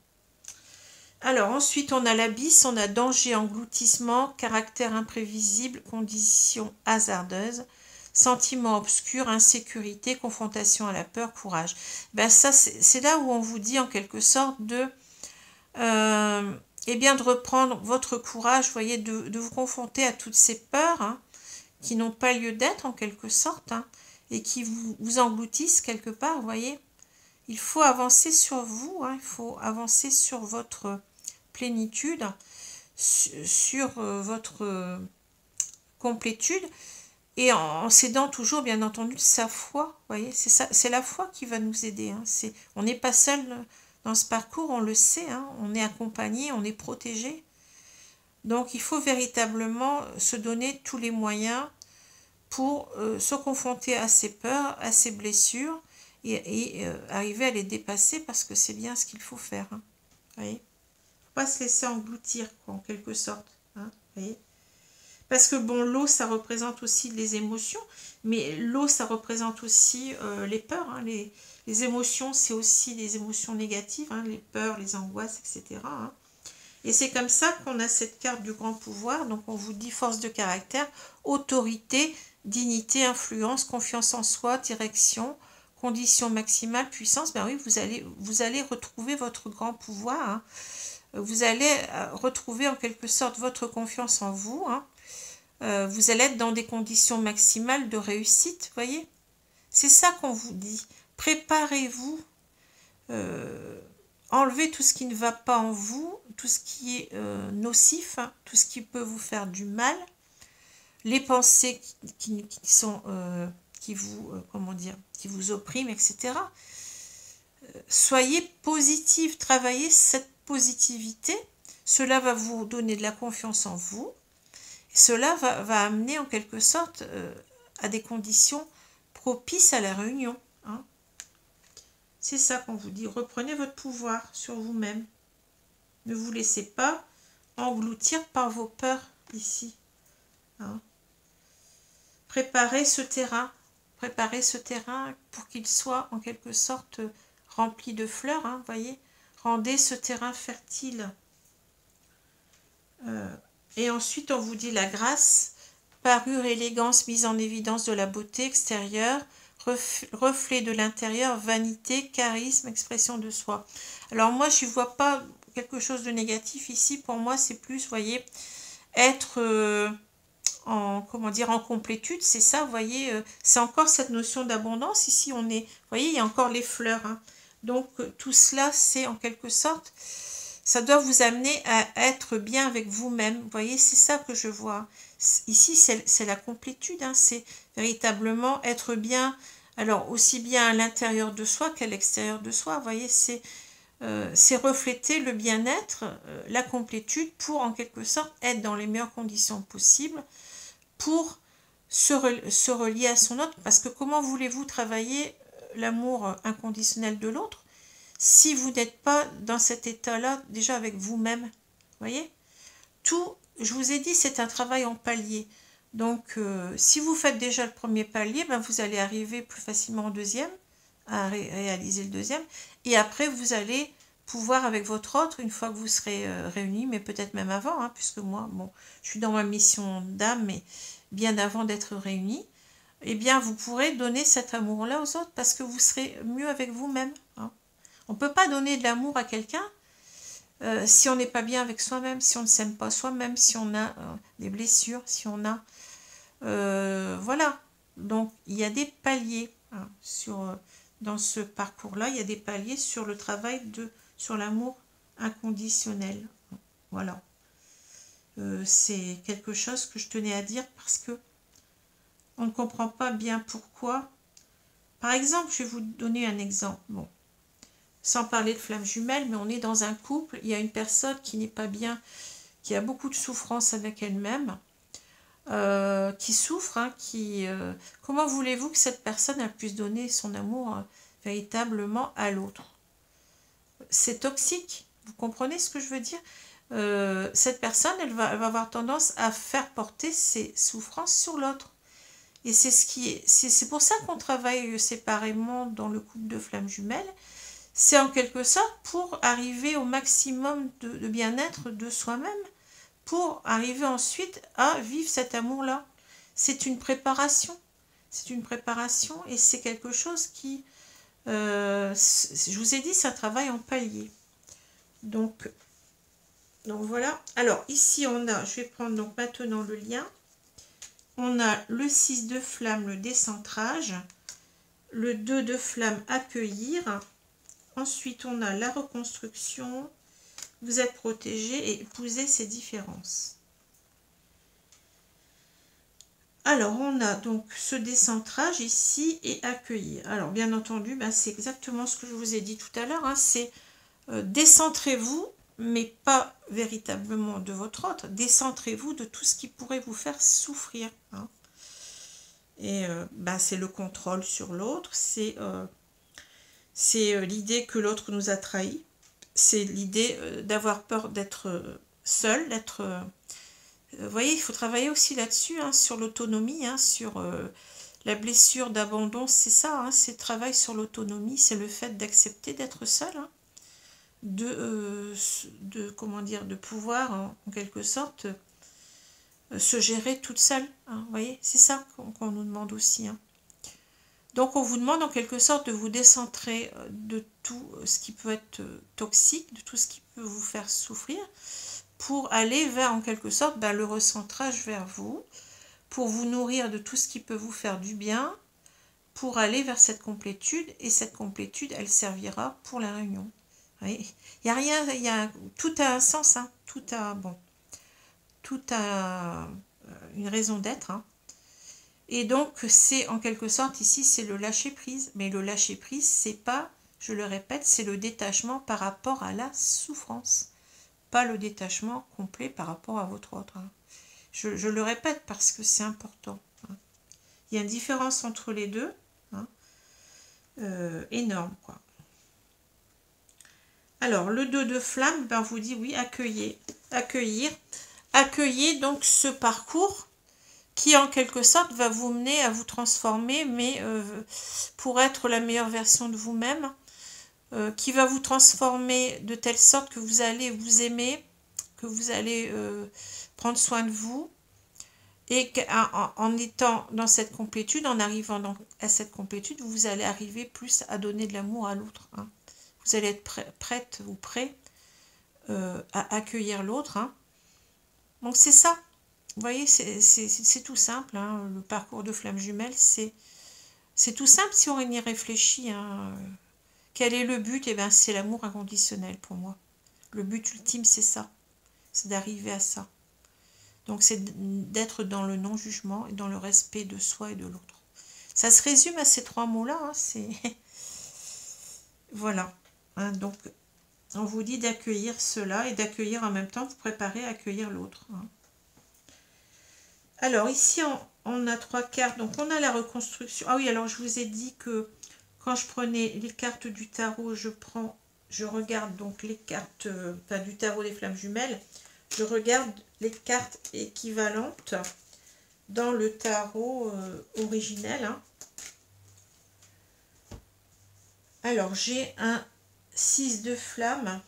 Alors, ensuite, on a l'abysse, on a danger, engloutissement, caractère imprévisible, conditions hasardeuses, sentiments obscurs, insécurité, confrontation à la peur, courage. Ben ça, c'est là où on vous dit en quelque sorte eh bien, de reprendre votre courage, vous voyez, de vous confronter à toutes ces peurs hein, qui n'ont pas lieu d'être en quelque sorte, hein, et qui vous engloutissent quelque part, vous voyez. Il faut avancer sur vous, hein, il faut avancer sur votre plénitude, sur votre complétude et en s'aidant toujours, bien entendu, de sa foi. Vous voyez, c'est ça, c'est la foi qui va nous aider. Hein. On n'est pas seul dans ce parcours, on le sait. Hein. On est accompagné, on est protégé. Donc, il faut véritablement se donner tous les moyens pour se confronter à ses peurs, à ses blessures et arriver à les dépasser parce que c'est bien ce qu'il faut faire. Hein. Vous voyez, faut pas se laisser engloutir, quoi, en quelque sorte. Hein. Vous voyez, parce que bon, l'eau, ça représente aussi les émotions, mais l'eau, ça représente aussi les peurs. Hein. Les émotions, c'est aussi des émotions négatives, hein, les peurs, les angoisses, etc. Hein. Et c'est comme ça qu'on a cette carte du grand pouvoir. Donc on vous dit force de caractère, autorité, dignité, influence, confiance en soi, direction, condition maximale, puissance. Ben oui, vous allez retrouver votre grand pouvoir. Hein. Vous allez retrouver en quelque sorte votre confiance en vous. Hein. Vous allez être dans des conditions maximales de réussite, voyez. C'est ça qu'on vous dit. Préparez-vous. Enlevez tout ce qui ne va pas en vous, tout ce qui est nocif, hein, tout ce qui peut vous faire du mal, les pensées qui vous oppriment, etc. Soyez positif, travaillez cette positivité. Cela va vous donner de la confiance en vous. Et cela va amener en quelque sorte à des conditions propices à la réunion. Hein. C'est ça qu'on vous dit. Reprenez votre pouvoir sur vous-même. Ne vous laissez pas engloutir par vos peurs ici. Hein. Préparez ce terrain. Préparez ce terrain pour qu'il soit en quelque sorte rempli de fleurs. Hein, voyez. Rendez ce terrain fertile. Et ensuite, on vous dit la grâce. Parure, élégance, mise en évidence de la beauté extérieure. Reflet de l'intérieur, vanité, charisme, expression de soi. Alors moi, je ne vois pas quelque chose de négatif ici. Pour moi, c'est plus, vous voyez, être en complétude, c'est ça, vous voyez, c'est encore cette notion d'abondance. Ici, on est, vous voyez, il y a encore les fleurs. Hein. Donc, tout cela, c'est en quelque sorte, ça doit vous amener à être bien avec vous-même. Vous voyez, c'est ça que je vois. Ici, c'est la complétude, hein, c'est véritablement être bien, alors aussi bien à l'intérieur de soi qu'à l'extérieur de soi. Vous voyez, c'est refléter le bien-être, la complétude pour en quelque sorte être dans les meilleures conditions possibles pour se relier à son autre. Parce que comment voulez-vous travailler l'amour inconditionnel de l'autre si vous n'êtes pas dans cet état-là déjà avec vous-même? Vous voyez, tout, je vous ai dit, c'est un travail en palier. Donc, si vous faites déjà le premier palier, ben, vous allez arriver plus facilement au deuxième, à réaliser le deuxième. Et après, vous allez pouvoir, avec votre autre, une fois que vous serez réunis, mais peut-être même avant, hein, puisque moi, bon, je suis dans ma mission d'âme, mais bien avant d'être réunis, eh bien, vous pourrez donner cet amour-là aux autres, parce que vous serez mieux avec vous-même. Hein. On ne peut pas donner de l'amour à quelqu'un si on n'est pas bien avec soi-même, si on ne s'aime pas soi-même, si on a des blessures, si on a... voilà. Donc, il y a des paliers hein, dans ce parcours-là. Il y a des paliers sur le travail sur l'amour inconditionnel. Voilà. C'est quelque chose que je tenais à dire parce que on ne comprend pas bien pourquoi. Par exemple, je vais vous donner un exemple. Bon. Sans parler de flammes jumelles, mais on est dans un couple, il y a une personne qui n'est pas bien, qui a beaucoup de souffrance avec elle-même, qui souffre, hein, comment voulez-vous que cette personne elle puisse donner son amour véritablement à l'autre? C'est toxique, vous comprenez ce que je veux dire? Cette personne, elle va avoir tendance à faire porter ses souffrances sur l'autre. Et c'est pour ça qu'on travaille séparément dans le couple de flammes jumelles. C'est en quelque sorte pour arriver au maximum de bien-être de soi-même, pour arriver ensuite à vivre cet amour-là. C'est une préparation. C'est une préparation et c'est quelque chose qui, je vous ai dit, c'est un travail en palier. Donc voilà. Alors ici on a, je vais prendre donc maintenant le lien. On a le 6 de flamme, le décentrage, le 2 de flamme, accueillir. Ensuite, on a la reconstruction, vous êtes protégé et épousez ces différences. Alors, on a donc ce décentrage ici et accueillir. Alors, bien entendu, ben, c'est exactement ce que je vous ai dit tout à l'heure. Hein, c'est décentrez-vous, mais pas véritablement de votre autre. Décentrez-vous de tout ce qui pourrait vous faire souffrir. Hein. Et ben, c'est le contrôle sur l'autre. C'est l'idée que l'autre nous a trahis. C'est l'idée d'avoir peur d'être seul, d'être... vous voyez, il faut travailler aussi là-dessus, hein, sur l'autonomie, hein, sur la blessure d'abandon, c'est ça, hein, c'est le travail sur l'autonomie, c'est le fait d'accepter d'être seul, hein, comment dire, de pouvoir, en quelque sorte, se gérer toute seule. Hein, vous voyez, c'est ça qu'on nous demande aussi. Hein. Donc, on vous demande en quelque sorte de vous décentrer de tout ce qui peut être toxique, de tout ce qui peut vous faire souffrir, pour aller vers, en quelque sorte, ben, le recentrage vers vous, pour vous nourrir de tout ce qui peut vous faire du bien, pour aller vers cette complétude, et cette complétude, elle servira pour la réunion. Il n'y a rien, tout a un sens, hein, tout a une raison d'être. Hein. Et donc, c'est en quelque sorte, ici, c'est le lâcher-prise. Mais le lâcher-prise, c'est pas, je le répète, c'est le détachement par rapport à la souffrance. Pas le détachement complet par rapport à votre autre. Hein. Je le répète parce que c'est important. Hein. Il y a une différence entre les deux, hein, énorme, quoi. Alors, le 2 de flamme, ben, vous dit oui, accueillir. Accueillez donc ce parcours qui, en quelque sorte, va vous mener à vous transformer, mais pour être la meilleure version de vous-même, qui va vous transformer de telle sorte que vous allez vous aimer, que vous allez prendre soin de vous, et qu'en étant dans cette complétude, en arrivant à cette complétude, vous allez arriver plus à donner de l'amour à l'autre. Hein. Vous allez être prête ou prêt à accueillir l'autre. Hein. Donc c'est ça. Vous voyez, c'est tout simple. Hein. Le parcours de flamme jumelle, c'est tout simple si on y réfléchit. Hein. Quel est le but? Eh bien, c'est l'amour inconditionnel pour moi. Le but ultime, c'est ça. C'est d'arriver à ça. Donc, c'est d'être dans le non-jugement et dans le respect de soi et de l'autre. Ça se résume à ces trois mots-là. Hein, c'est voilà. Hein, donc, on vous dit d'accueillir cela et d'accueillir en même temps, vous préparez à accueillir l'autre. Hein. Alors, ici, on a trois cartes. Donc, on a la reconstruction. Ah oui, alors, je vous ai dit que quand je prenais les cartes du tarot, je regarde donc les cartes du tarot des flammes jumelles. Je regarde les cartes équivalentes dans le tarot originel. Hein. Alors, j'ai un 6 de flamme.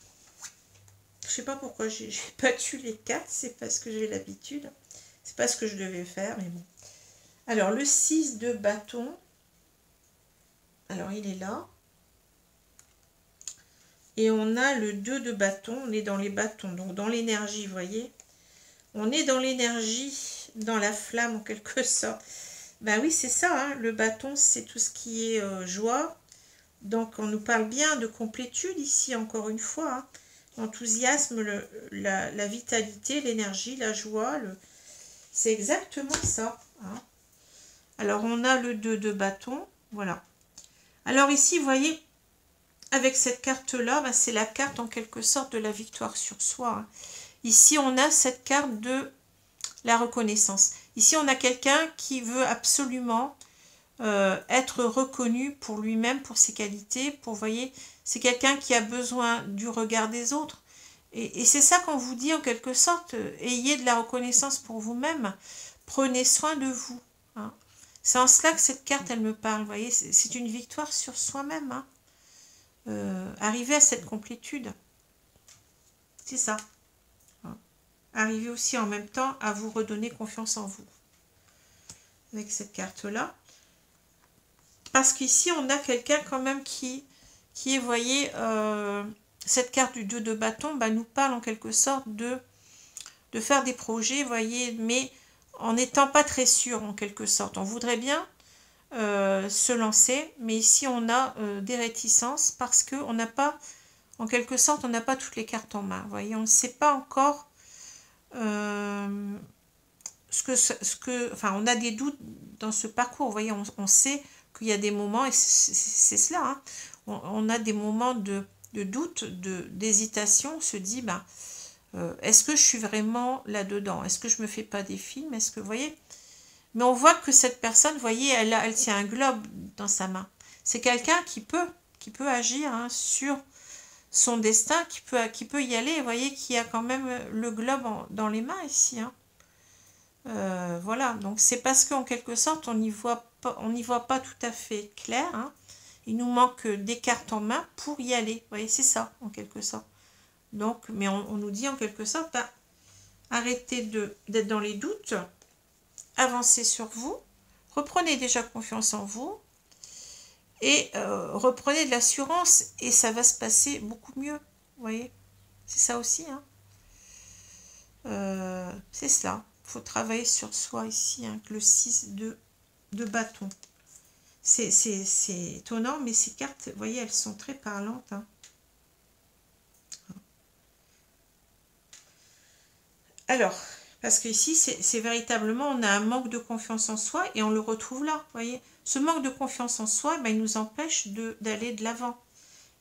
Je sais pas pourquoi j'ai battu les cartes. C'est parce que j'ai l'habitude. C'est pas ce que je devais faire, mais bon. Alors, le 6 de bâton. Alors, il est là. Et on a le 2 de bâton. On est dans les bâtons, donc dans l'énergie, vous voyez. On est dans l'énergie, dans la flamme en quelque sorte. Ben oui, c'est ça. Hein. Le bâton, c'est tout ce qui est joie. Donc, on nous parle bien de complétude ici, encore une fois. Hein. L'enthousiasme, la vitalité, l'énergie, la joie. C'est exactement ça. Hein. Alors, on a le 2 de bâton. Voilà. Alors ici, vous voyez, avec cette carte-là, ben, c'est la carte en quelque sorte de la victoire sur soi. Hein. Ici, on a cette carte de la reconnaissance. Ici, on a quelqu'un qui veut absolument être reconnu pour lui-même, pour ses qualités. Vous voyez, c'est quelqu'un qui a besoin du regard des autres. Et c'est ça qu'on vous dit en quelque sorte. Ayez de la reconnaissance pour vous-même. Prenez soin de vous. Hein. C'est en cela que cette carte, elle me parle. Vous voyez, c'est une victoire sur soi-même. Hein. Arriver à cette complétude. C'est ça. Arriver aussi en même temps à vous redonner confiance en vous. Avec cette carte-là. Parce qu'ici, on a quelqu'un quand même qui est, vous voyez, cette carte du 2 de bâton, bah, nous parle en quelque sorte de faire des projets, vous voyez, mais en n'étant pas très sûr en quelque sorte. On voudrait bien se lancer, mais ici, on a des réticences parce qu'on n'a pas, en quelque sorte, on n'a pas toutes les cartes en main. Vous voyez, on ne sait pas encore enfin, on a des doutes dans ce parcours. Vous voyez, on sait qu'il y a des moments, et c'est cela, hein, on a des moments de doute, d'hésitation. On se dit, ben, est-ce que je suis vraiment là-dedans? Est-ce que je me fais pas des films? Est-ce que, vous voyez? Mais on voit que cette personne, vous voyez, elle tient un globe dans sa main. C'est quelqu'un qui peut agir, hein, sur son destin, qui peut y aller. Vous voyez, qui a quand même le globe dans les mains ici, hein. Voilà, donc c'est parce qu'en quelque sorte, on n'y voit pas tout à fait clair, hein. Il nous manque des cartes en main pour y aller. Vous voyez, c'est ça, en quelque sorte. Donc, mais on nous dit en quelque sorte, bah, arrêtez d'être dans les doutes, avancez sur vous, reprenez déjà confiance en vous, et reprenez de l'assurance, et ça va se passer beaucoup mieux. Vous voyez, c'est ça aussi, hein. C'est cela. Il faut travailler sur soi ici, hein, avec le 6 de bâton. C'est étonnant, mais ces cartes, vous voyez, elles sont très parlantes, hein. Alors, parce que ici, c'est véritablement, on a un manque de confiance en soi et on le retrouve là, vous voyez. Ce manque de confiance en soi, ben, il nous empêche d'aller de l'avant.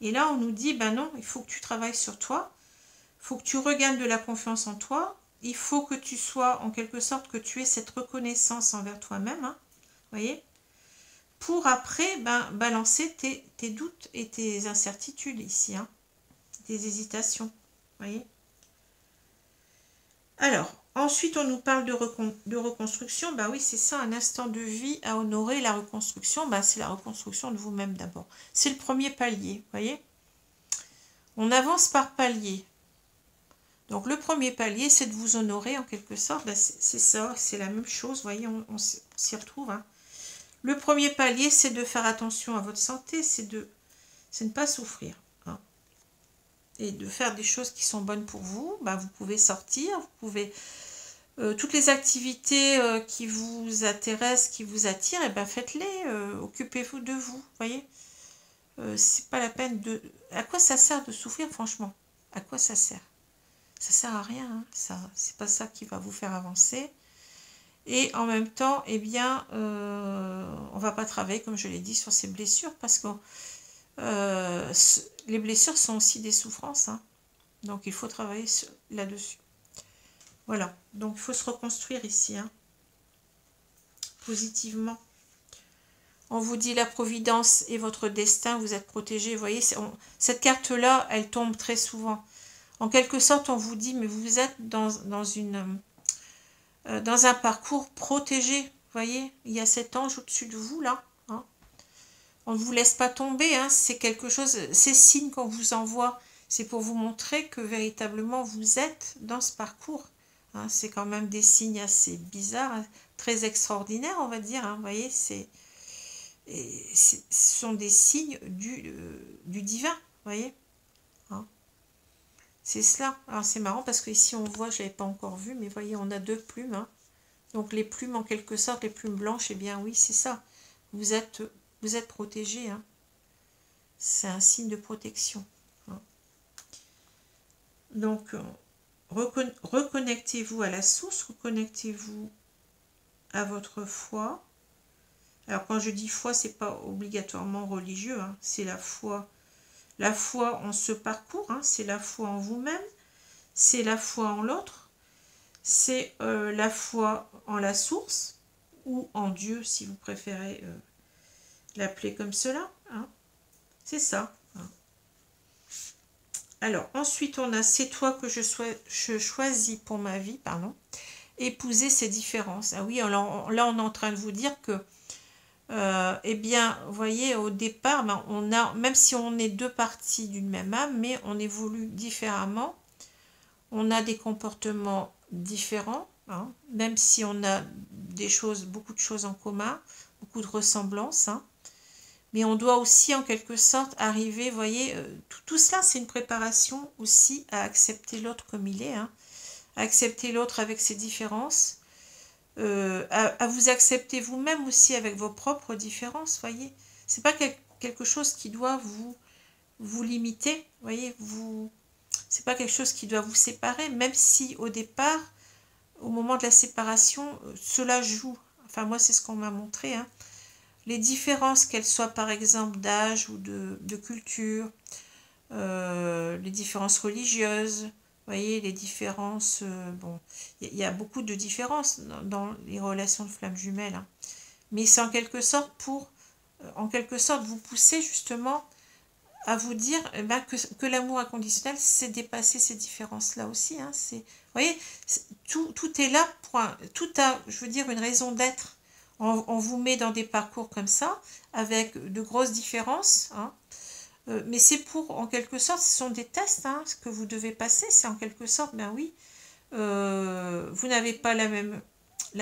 Et là, on nous dit, ben non, il faut que tu travailles sur toi, il faut que tu regagnes de la confiance en toi, il faut que tu sois, en quelque sorte, que tu aies cette reconnaissance envers toi-même, hein, vous voyez, pour après, ben, balancer tes doutes et tes incertitudes ici, hein, tes hésitations, vous voyez. Alors, ensuite, on nous parle de reconstruction. Bah oui, c'est ça, un instant de vie à honorer. La reconstruction, bah, c'est la reconstruction de vous-même d'abord. C'est le premier palier, vous voyez. On avance par palier. Donc, le premier palier, c'est de vous honorer en quelque sorte. Bah, c'est ça, c'est la même chose, vous voyez, on s'y retrouve, hein. Le premier palier, c'est de faire attention à votre santé, c'est de ne pas souffrir, hein. Et de faire des choses qui sont bonnes pour vous. Bah, vous pouvez sortir, vous pouvez... toutes les activités qui vous intéressent, qui vous attirent, et ben faites-les, occupez-vous de vous, voyez. C'est pas la peine de... À quoi ça sert de souffrir, franchement? À quoi ça sert? Ça sert à rien, hein, ça. C'est pas ça qui va vous faire avancer. Et en même temps, eh bien, on va pas travailler, comme je l'ai dit, sur ces blessures, parce que les blessures sont aussi des souffrances, hein. Donc il faut travailler là-dessus. Voilà, donc il faut se reconstruire ici, hein, positivement. On vous dit la providence et votre destin, vous êtes protégé. Vous voyez, cette carte-là, elle tombe très souvent. En quelque sorte, on vous dit, mais vous êtes dans un parcours protégé. Vous voyez, il y a cet ange au-dessus de vous, là, hein. On ne vous laisse pas tomber, hein, c'est quelque chose, ces signes qu'on vous envoie, c'est pour vous montrer que véritablement vous êtes dans ce parcours. Hein, c'est quand même des signes assez bizarres, très extraordinaires, on va dire, hein, vous voyez, ce sont des signes du divin, vous voyez, hein. C'est cela. Alors c'est marrant parce que ici on voit, je n'avais pas encore vu, mais vous voyez, on a deux plumes, hein. Donc les plumes en quelque sorte, les plumes blanches, eh bien oui, c'est ça. Vous êtes protégé, hein. C'est un signe de protection, hein. Donc, reconnectez-vous à la source, reconnectez-vous à votre foi. Alors, quand je dis foi, c'est pas obligatoirement religieux, hein. C'est la foi en ce parcours, hein. C'est la foi en vous-même, c'est la foi en l'autre, c'est la foi en la source, ou en Dieu, si vous préférez l'appeler comme cela, hein. C'est ça, hein. Alors, ensuite, on a « C'est toi que je choisis pour ma vie », pardon. Épouser ces différences. Ah oui, alors, là, on est en train de vous dire que, eh bien, vous voyez, au départ, ben, on a, même si on est deux parties d'une même âme, mais on évolue différemment. On a des comportements différents, hein, même si on a beaucoup de choses en commun, beaucoup de ressemblances, hein. Mais on doit aussi, en quelque sorte, arriver, vous voyez, tout cela, c'est une préparation aussi à accepter l'autre comme il est, hein, à accepter l'autre avec ses différences, à vous accepter vous-même aussi avec vos propres différences, vous voyez. C'est pas quelque chose qui doit vous limiter, vous voyez, c'est pas quelque chose qui doit vous séparer, même si au départ, au moment de la séparation, cela joue. Enfin, moi, c'est ce qu'on m'a montré. Hein. Les différences, qu'elles soient par exemple d'âge ou de culture, les différences religieuses, vous voyez, les différences... bon, il y a beaucoup de différences dans les relations de flammes jumelles. Hein. Mais c'est en quelque sorte pour, en quelque sorte, vous pousser justement à vous dire ben, que l'amour inconditionnel, c'est dépasser ces différences-là aussi. Hein. Vous voyez, tout est là, tout a, je veux dire, une raison d'être. On vous met dans des parcours comme ça, avec de grosses différences. Hein. Mais c'est pour, en quelque sorte, ce sont des tests hein, ce que vous devez passer. C'est en quelque sorte, ben oui, vous n'avez pas la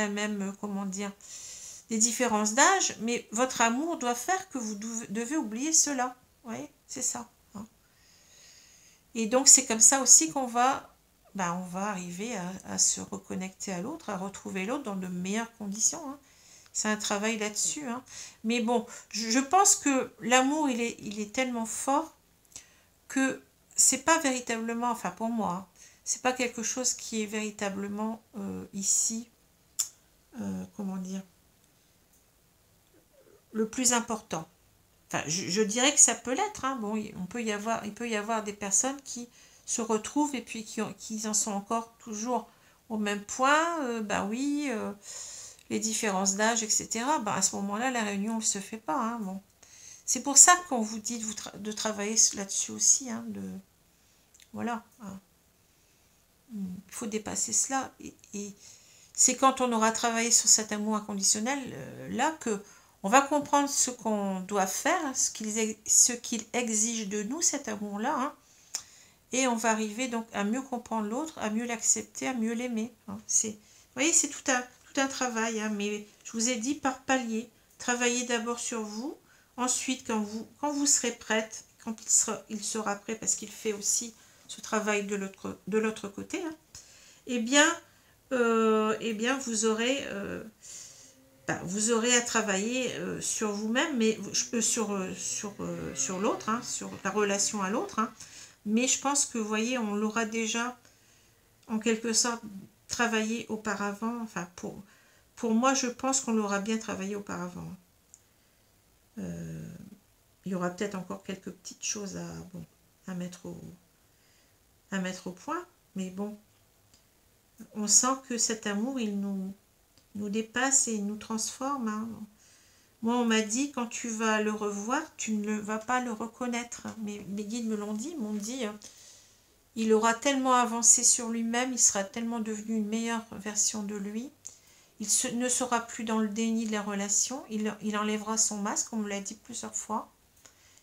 même, comment dire, des différences d'âge, mais votre amour doit faire que vous devez oublier cela. Oui, c'est ça. Hein. Et donc, c'est comme ça aussi qu'on va, ben, on va arriver à se reconnecter à l'autre, à retrouver l'autre dans de meilleures conditions. Hein. C'est un travail là-dessus. Hein. Mais bon, je pense que l'amour, il est tellement fort que c'est pas véritablement, enfin pour moi, hein, c'est pas quelque chose qui est véritablement ici, comment dire, le plus important. Enfin, je dirais que ça peut l'être. Hein. Bon, il peut y avoir des personnes qui se retrouvent et puis qui en sont encore toujours au même point. Ben oui, les différences d'âge, etc. Ben, à ce moment-là, la réunion ne se fait pas. Hein. Bon. C'est pour ça qu'on vous dit de travailler là-dessus aussi. Hein, voilà. Hein. Il faut dépasser cela. Et c'est quand on aura travaillé sur cet amour inconditionnel, là, que on va comprendre ce qu'on doit faire, ce qu'il exige de nous, cet amour-là. Hein, et on va arriver donc à mieux comprendre l'autre, à mieux l'accepter, à mieux l'aimer. Hein. Vous voyez, c'est tout un travail. Hein, mais je vous ai dit par palier. Travaillez d'abord sur vous. Ensuite, quand vous serez prête, quand il sera prêt, parce qu'il fait aussi ce travail de l'autre côté, hein, eh bien, vous aurez à travailler sur vous-même, mais sur l'autre, hein, sur la relation à l'autre. Hein, mais je pense que, vous voyez, on l'aura déjà, en quelque sorte, travaillé auparavant. Enfin, pour moi, je pense qu'on l'aura bien travaillé auparavant. Il y aura peut-être encore quelques petites choses à mettre au point. Mais bon, on sent que cet amour, il nous dépasse et il nous transforme. Hein. Moi, on m'a dit, quand tu vas le revoir, tu ne vas pas le reconnaître. Mes guides me l'ont dit, m'ont dit, il aura tellement avancé sur lui-même, il sera tellement devenu une meilleure version de lui. Il ne sera plus dans le déni de la relation, il enlèvera son masque, on me l'a dit plusieurs fois.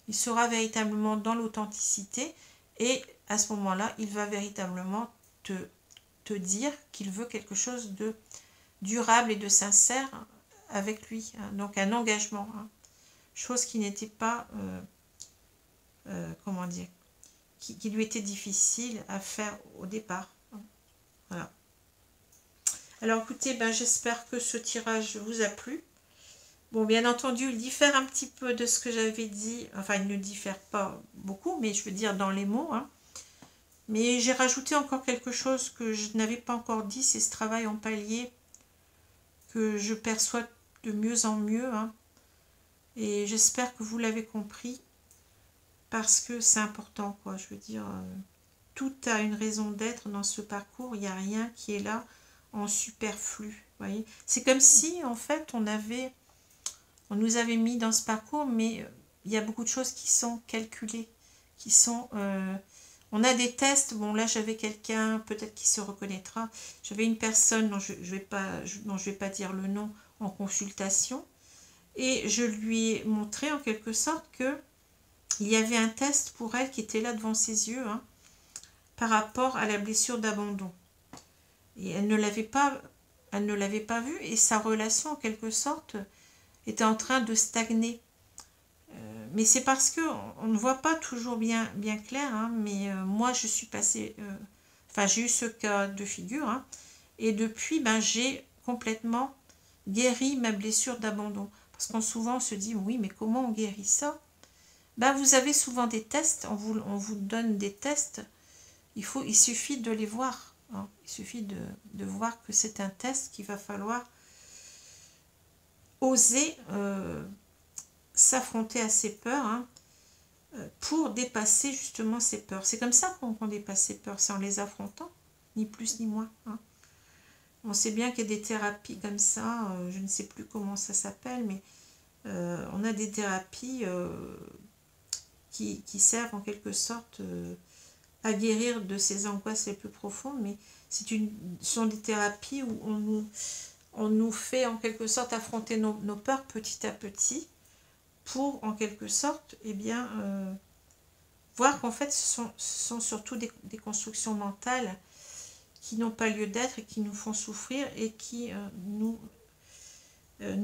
Il sera véritablement dans l'authenticité et à ce moment-là, il va véritablement te dire qu'il veut quelque chose de durable et de sincère avec lui. Hein, donc un engagement. Hein, chose qui n'était pas, comment dire, qui lui était difficile à faire au départ. Hein, voilà. Alors écoutez, ben, j'espère que ce tirage vous a plu. Bon, bien entendu, il diffère un petit peu de ce que j'avais dit. Enfin, il ne diffère pas beaucoup, mais je veux dire dans les mots. Hein. Mais j'ai rajouté encore quelque chose que je n'avais pas encore dit, c'est ce travail en palier que je perçois de mieux en mieux. Hein. Et j'espère que vous l'avez compris, parce que c'est important, quoi. Je veux dire, tout a une raison d'être dans ce parcours. Il n'y a rien qui est là en superflu. Voyez, c'est comme si, en fait, on nous avait mis dans ce parcours, mais il y a beaucoup de choses qui sont calculées, qui sont... on a des tests, bon là j'avais quelqu'un, peut-être qui se reconnaîtra, j'avais une personne dont je vais pas dire le nom en consultation, et je lui ai montré en quelque sorte que il y avait un test pour elle qui était là devant ses yeux, hein, par rapport à la blessure d'abandon. Et elle ne l'avait pas vu, et sa relation en quelque sorte était en train de stagner. Mais c'est parce que on ne voit pas toujours bien clair, hein, mais moi je suis passée, enfin j'ai eu ce cas de figure, hein, et depuis ben, j'ai complètement guéri ma blessure d'abandon. Parce qu'on souvent on se dit oui, mais comment on guérit ça? Ben, vous avez souvent des tests, on vous donne des tests, il suffit de les voir. hein. Il suffit de voir que c'est un test qu'il va falloir oser s'affronter à ses peurs, hein, pour dépasser justement ces peurs. C'est comme ça qu'on dépasse ces peurs, c'est en les affrontant, ni plus ni moins, hein. On sait bien qu'il y a des thérapies comme ça, je ne sais plus comment ça s'appelle, mais on a des thérapies qui servent en quelque sorte à guérir de ces angoisses les plus profondes, mais ce sont des thérapies où on nous fait en quelque sorte affronter nos peurs petit à petit, pour en quelque sorte voir qu'en fait ce sont surtout des constructions mentales qui n'ont pas lieu d'être et qui nous font souffrir et qui nous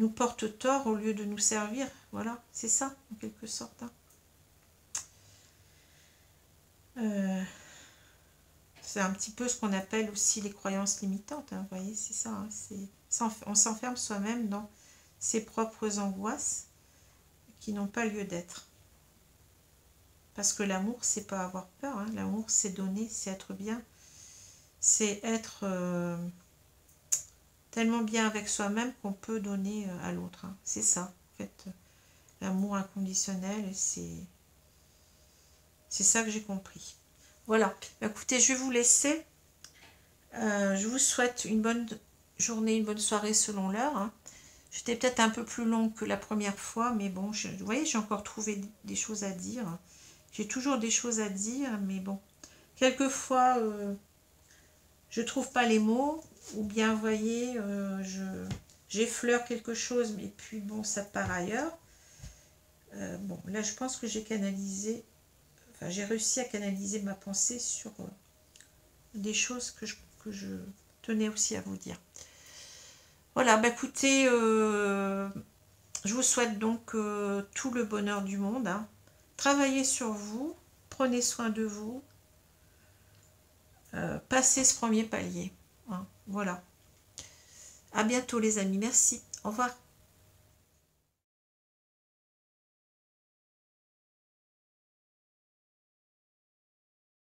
portent tort au lieu de nous servir. Voilà, c'est ça en quelque sorte, hein. C'est un petit peu ce qu'on appelle aussi les croyances limitantes, hein, vous voyez, c'est ça, hein, on s'enferme soi-même dans ses propres angoisses qui n'ont pas lieu d'être. Parce que l'amour, c'est pas avoir peur, hein. L'amour, c'est donner, c'est être bien, c'est être tellement bien avec soi-même qu'on peut donner à l'autre, hein. C'est ça, en fait, l'amour inconditionnel, c'est ça que j'ai compris. Voilà, écoutez, je vais vous laisser. Je vous souhaite une bonne journée, une bonne soirée selon l'heure, hein. J'étais peut-être un peu plus longue que la première fois, mais bon, vous voyez, j'ai encore trouvé des choses à dire. J'ai toujours des choses à dire, mais bon, quelquefois, je trouve pas les mots, ou bien, vous voyez, j'effleure quelque chose, mais puis bon, ça part ailleurs. Bon, là, je pense que j'ai canalisé, enfin, j'ai réussi à canaliser ma pensée sur des choses que je tenais aussi à vous dire. Voilà, bah écoutez, je vous souhaite donc tout le bonheur du monde, hein. Travaillez sur vous, prenez soin de vous, passez ce premier palier, hein. Voilà. À bientôt les amis, merci, au revoir.